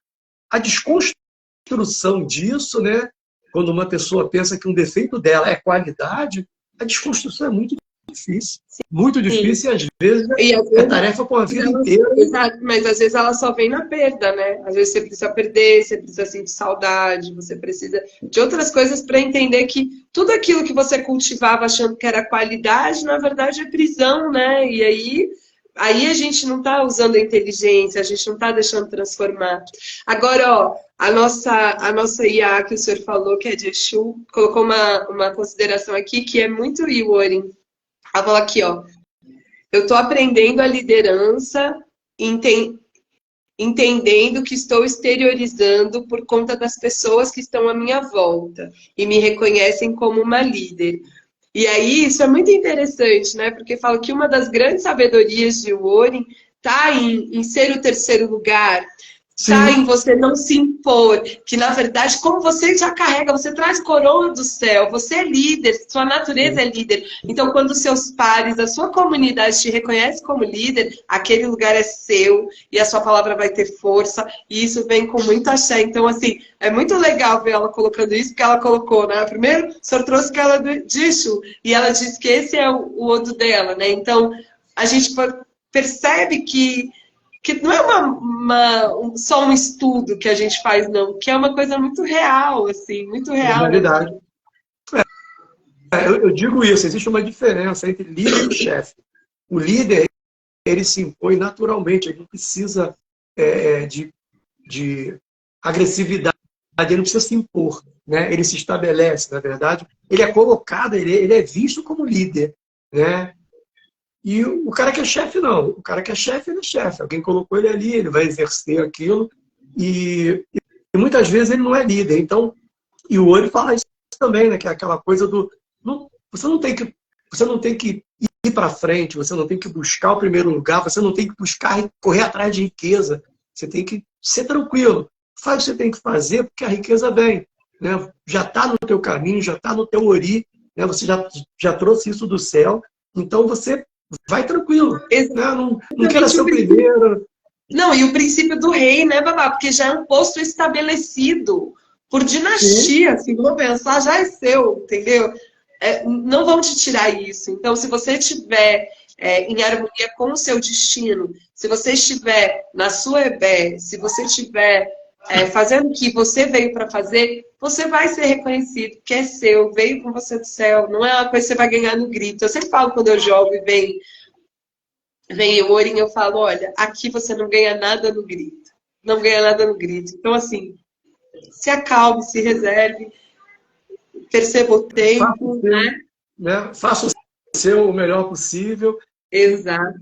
a desconstrução disso, né? Quando uma pessoa pensa que um defeito dela é qualidade, a desconstrução é muito difícil. Muito Sim. difícil e às vezes é tarefa para uma vida inteira. Exato, mas às vezes ela só vem na perda, né? Às vezes você precisa perder, você precisa sentir saudade, você precisa de outras coisas para entender que tudo aquilo que você cultivava achando que era qualidade, na verdade é prisão, né? E aí a gente não está usando a inteligência, a gente não está deixando transformar. Agora, ó, a nossa IA que o senhor falou, que é de Exu, colocou uma consideração aqui que é muito Iori. Ela falou aqui, ó. Eu estou aprendendo a liderança, entendendo que estou exteriorizando por conta das pessoas que estão à minha volta e me reconhecem como uma líder. E aí, isso é muito interessante, né? Porque falo que uma das grandes sabedorias de Warren está em ser o terceiro lugar, está em você não se impor, que na verdade, como você já carrega, você traz coroa do céu, você é líder, sua natureza é líder. Então, quando seus pares, a sua comunidade te reconhece como líder, aquele lugar é seu e a sua palavra vai ter força, e isso vem com muito axé. Então, assim, é muito legal ver ela colocando isso, porque ela colocou, né? Primeiro, o senhor trouxe que ela disse, e ela disse que esse é o odo dela, né? Então, a gente percebe que não é só um estudo que a gente faz, não, que é uma coisa muito real, assim, muito real. É realidade. Eu digo isso, existe uma diferença entre líder e chefe. O líder, ele se impõe naturalmente, ele não precisa de agressividade, ele não precisa se impor, né? Ele se estabelece, na verdade, ele é colocado, ele é visto como líder, né? E o cara que é chefe, não. O cara que é chefe, ele é chefe. Alguém colocou ele ali, ele vai exercer aquilo. E muitas vezes ele não é líder. Então, e o Ori fala isso também, né? Que é aquela coisa do... você não tem que para frente, você não tem que buscar o primeiro lugar, você não tem que buscar correr atrás de riqueza. Você tem que ser tranquilo. Faz o que você tem que fazer, porque a riqueza vem. Né? Já está no teu caminho, já está no teu ori, né? Você já trouxe isso do céu, então você vai tranquilo. Né? Não queira ser o primeiro. Não, e o princípio do rei, né, Babá? Porque já é um posto estabelecido por dinastia, assim, vamos pensar, já é seu, entendeu? Não vão te tirar isso. Então, se você estiver em harmonia com o seu destino, se você estiver na sua ebé, se você estiver fazendo o que você veio para fazer, você vai ser reconhecido, porque é seu, veio com você do céu, não é uma coisa que você vai ganhar no grito. Eu sempre falo quando eu jogo e vem o ourinho, eu falo, olha, aqui você não ganha nada no grito. Não ganha nada no grito. Então, assim, se acalme, se reserve, perceba o tempo, Faça o seu o melhor possível. Exato.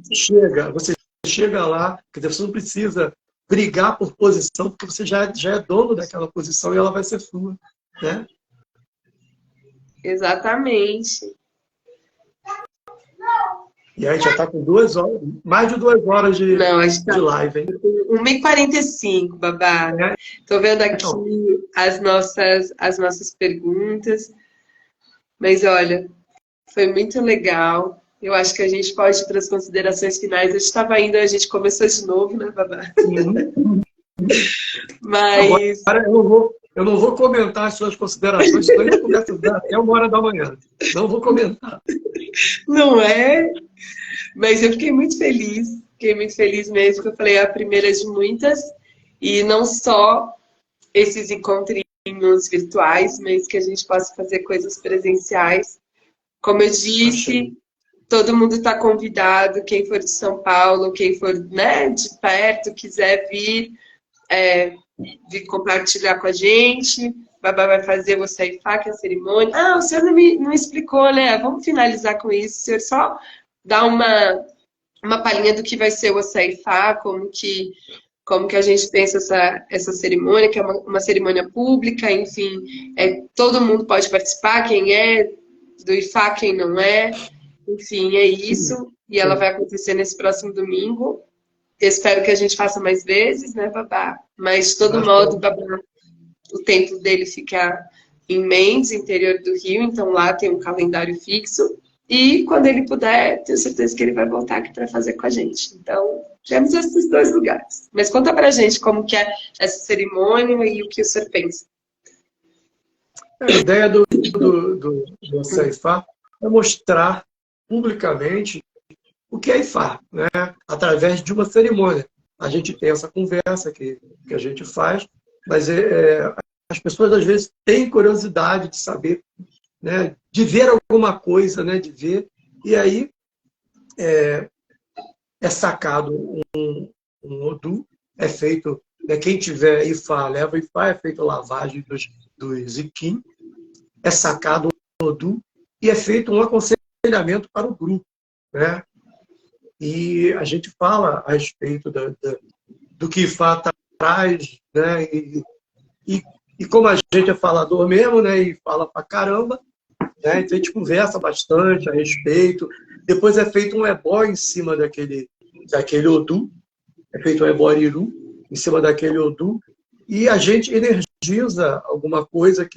Você chega lá, quer dizer, você não precisa brigar por posição, porque você já é dono daquela posição e ela vai ser sua. Né? Exatamente. E aí já está com 2 horas, mais de 2 horas de live, hein? 1h45, Babá. Estou vendo aqui as nossas perguntas. Mas olha, foi muito legal. Eu acho que a gente pode ir para as considerações finais. Eu estava indo, a gente começou de novo, né, Babá? Mas... Agora eu não vou comentar as suas considerações, senão a gente começa até 1h da manhã. Não vou comentar. Não é? Mas eu fiquei muito feliz mesmo, que eu falei, é a primeira de muitas, e não só esses encontrinhos virtuais, mas que a gente possa fazer coisas presenciais. Como eu disse, todo mundo está convidado, quem for de São Paulo, quem for, né, de perto, quiser vir compartilhar com a gente. Babá vai fazer o Saifá, que é a cerimônia. Ah, o senhor não explicou, né? Vamos finalizar com isso. O senhor só dá uma palhinha do que vai ser o Saifá, como que a gente pensa essa cerimônia, que é uma cerimônia pública, enfim, todo mundo pode participar, quem é do Ifá, quem não é, enfim, é isso. E ela vai acontecer nesse próximo domingo. Eu espero que a gente faça mais vezes, né, Babá? Mas, de todo modo, Babá, o templo dele fica em Mendes, interior do Rio, então lá tem um calendário fixo. E quando ele puder, tenho certeza que ele vai voltar aqui para fazer com a gente. Então, temos esses 2 lugares. Mas conta pra gente como que é essa cerimônia e o que o senhor pensa. A ideia do Saifá é mostrar publicamente o que é Ifá, né? Através de uma cerimônia. A gente tem essa conversa que a gente faz, mas as pessoas às vezes têm curiosidade de saber, né? De ver alguma coisa, né? De ver. E aí é sacado um Odu, é feito, né? Quem tiver Ifá, leva Ifá, é feito lavagem dos Iquim, é sacado um Odu e é feito um aconselhamento para o grupo, né? E a gente fala a respeito do que Ifá traz, né? E como a gente é falador mesmo, né? E fala pra caramba, né? Então a gente conversa bastante a respeito. Depois é feito um ebó em cima daquele Odu, é feito um ebó iru em cima daquele Odu, e a gente energiza alguma coisa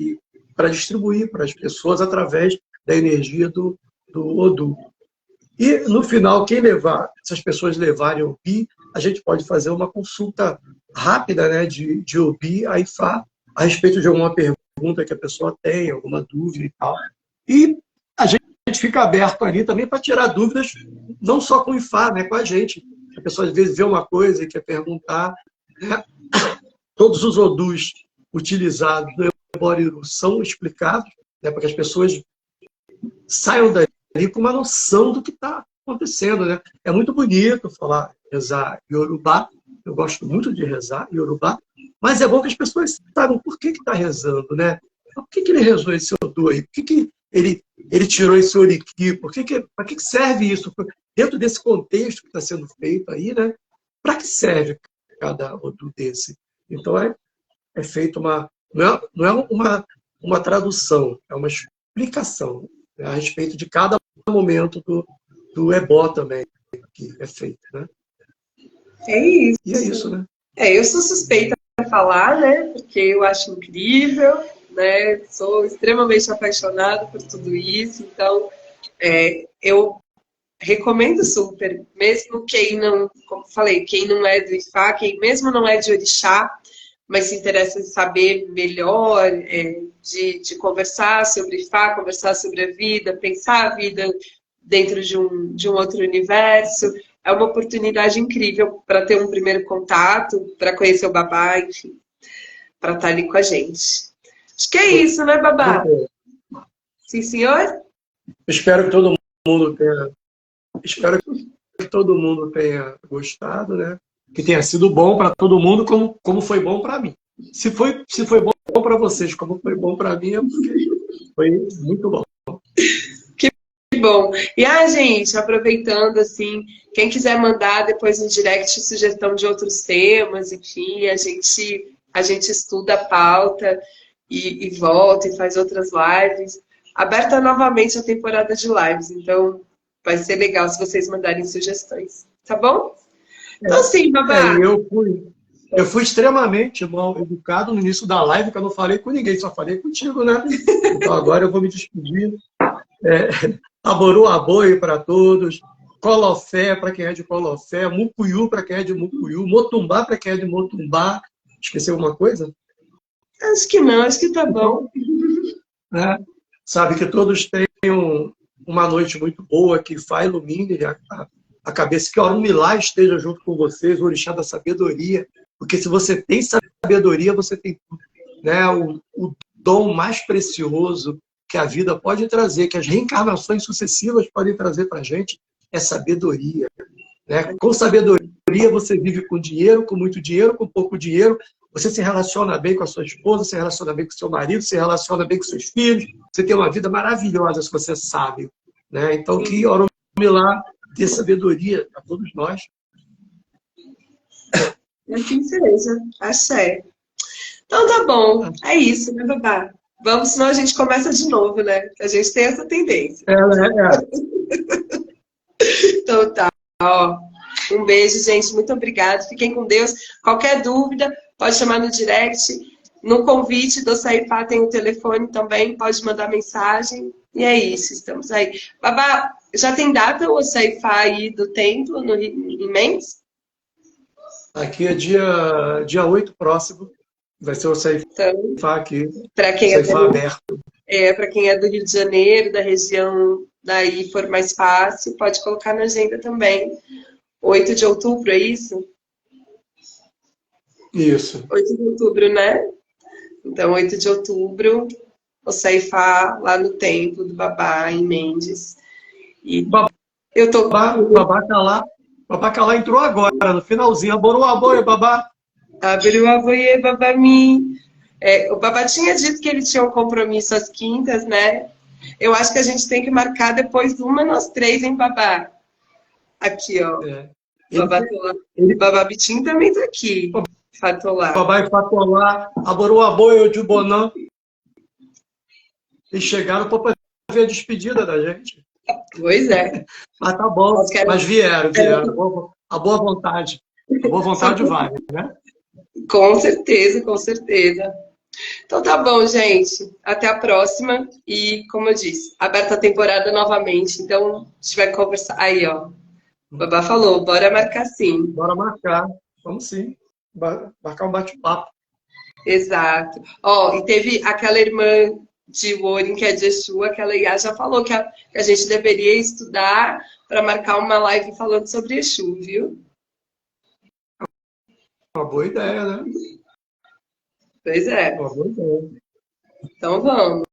para distribuir para as pessoas através da energia do Odu. E, no final, se as pessoas levarem Obi, a gente pode fazer uma consulta rápida, né, de Obi a Ifá, a respeito de alguma pergunta que a pessoa tem, alguma dúvida e tal. E a gente fica aberto ali também para tirar dúvidas, não só com o Ifá, né, com a gente. A pessoa, às vezes, vê uma coisa e quer perguntar. Né? Todos os Odus utilizados no Eboriru são explicados, né, para que as pessoas saiam dali com uma noção do que está acontecendo, né? É muito bonito rezar Yorubá, eu gosto muito de rezar Yorubá, mas é bom que as pessoas saibam por que está rezando, né? Por que ele rezou esse Odu aí? Por que ele tirou esse Oriki? Para que serve isso? Dentro desse contexto que está sendo feito aí, né? Para que serve cada Odu desse? Então é feito não é uma tradução, é uma explicação, né, a respeito de cada momento do ebó também, que é feito, né? É isso. E é isso, né? Eu sou suspeita para falar, né? Porque eu acho incrível, né? Sou extremamente apaixonada por tudo isso, então eu recomendo super, mesmo quem não, como falei, quem não é do Ifá, quem mesmo não é de Orixá, mas se interessa em saber melhor, de conversar sobre Ifá, conversar sobre a vida, pensar a vida dentro de um outro universo. É uma oportunidade incrível para ter um primeiro contato, para conhecer o Babá, enfim, para estar ali com a gente. Acho que é isso, né, Babá? Sim, senhor? Espero que todo mundo tenha, espero que todo mundo tenha gostado, né? Que tenha sido bom para todo mundo, como foi bom para mim. Se foi bom para vocês, como foi bom para mim, é porque foi muito bom. Que bom. E, gente, aproveitando, assim, quem quiser mandar depois no direct sugestão de outros temas, enfim, a gente estuda a pauta e volta e faz outras lives. Aberta novamente a temporada de lives, então vai ser legal se vocês mandarem sugestões, tá bom? Então, sim, Babá. Eu fui extremamente mal educado no início da live, que eu não falei com ninguém, só falei contigo, né? Então agora eu vou me despedir. Aborô Aboi para todos, Colofé para quem é de Colofé, Mucuyu para quem é de Mucuyu, Motumbá para quem é de Motumbá. Esqueci alguma coisa? Acho que não, acho que tá bom. Né? Sabe que todos tenham uma noite muito boa, que Fá ilumine a cabeça, que Orumilá esteja junto com vocês, o orixá da sabedoria, porque se você tem sabedoria, você tem tudo, né? O dom mais precioso que a vida pode trazer, que as reencarnações sucessivas podem trazer para a gente, é sabedoria. Né? Com sabedoria, você vive com dinheiro, com muito dinheiro, com pouco dinheiro, você se relaciona bem com a sua esposa, se relaciona bem com o seu marido, se relaciona bem com seus filhos, você tem uma vida maravilhosa se você sabe. Né? Então, que Orumilá dê sabedoria a todos nós. Assim seja. Axé. Então tá bom. É isso, né, Babá? Vamos, senão a gente começa de novo, né? A gente tem essa tendência. Então tá, ó. Um beijo, gente. Muito obrigada. Fiquem com Deus. Qualquer dúvida, pode chamar no direct. No convite do Saifá tem o telefone também. Pode mandar mensagem. E é isso, estamos aí. Babá, já tem data o Saifá aí do templo em Mendes? Aqui é dia 8 próximo. Vai ser o Saifá aqui. Para quem Saifá aberto. Para quem é do Rio de Janeiro, da região daí for mais fácil, pode colocar na agenda também. 8 de outubro, é isso? Isso. 8 de outubro, né? Então, 8 de outubro, o Saifá lá no templo do Babá, em Mendes. E eu tô... O Babá Calá entrou agora, no finalzinho. Aborou a boia, Babá. Abriu a boia, Babami. O Babá tinha dito que ele tinha um compromisso às quintas, né? Eu acho que a gente tem que marcar depois de uma nós três, hein, Babá? Aqui, ó. Babá Bitim também tá aqui. Fatolá. Babá e Fatolá, Aborou a boia de Bonã. E chegaram para fazer a despedida da gente. Pois é. Mas tá bom. Mas vieram. A boa vontade. A boa vontade vale, né? Com certeza, com certeza. Então tá bom, gente. Até a próxima. E, como eu disse, aberta a temporada novamente. Então, a gente vai conversar. Aí, ó. O Babá falou, bora marcar sim. Bora marcar. Vamos sim. Marcar um bate-papo. Exato. Ó, e teve aquela irmã de Worin, que é de Exu, aquela Iá já falou que a gente deveria estudar para marcar uma live falando sobre Exu, viu? Uma boa ideia, né? Pois é. Uma boa ideia. Então vamos,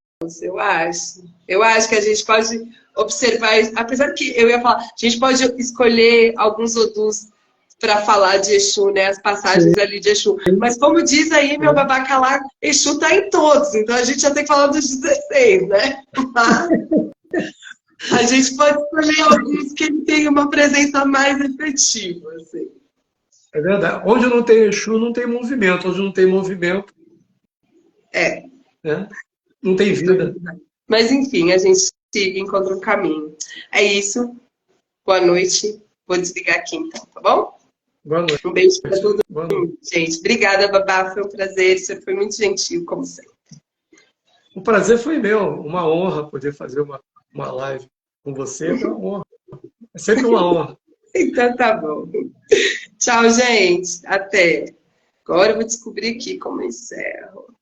eu acho. Eu acho que a gente pode observar, apesar que eu ia falar, a gente pode escolher alguns odus para falar de Exu, né? As passagens ali de Exu. Mas como diz aí meu Babá Calá, Exu tá em todos, então a gente já tem que falar dos 16, né? A gente pode escolher alguns que têm uma presença mais efetiva, assim. É verdade. Onde não tem Exu, não tem movimento. Onde não tem movimento, né? Não tem vida. Mas enfim, a gente encontra um caminho. É isso. Boa noite. Vou desligar aqui então, tá bom? Boa noite. Um beijo para todo Boa mundo, noite. gente. Obrigada, Babá. Foi um prazer. Você foi muito gentil, como sempre. O prazer foi meu. Uma honra poder fazer uma live com você. É uma honra. É sempre uma honra. Então tá bom. Tchau, gente. Até. Agora eu vou descobrir aqui como eu encerro.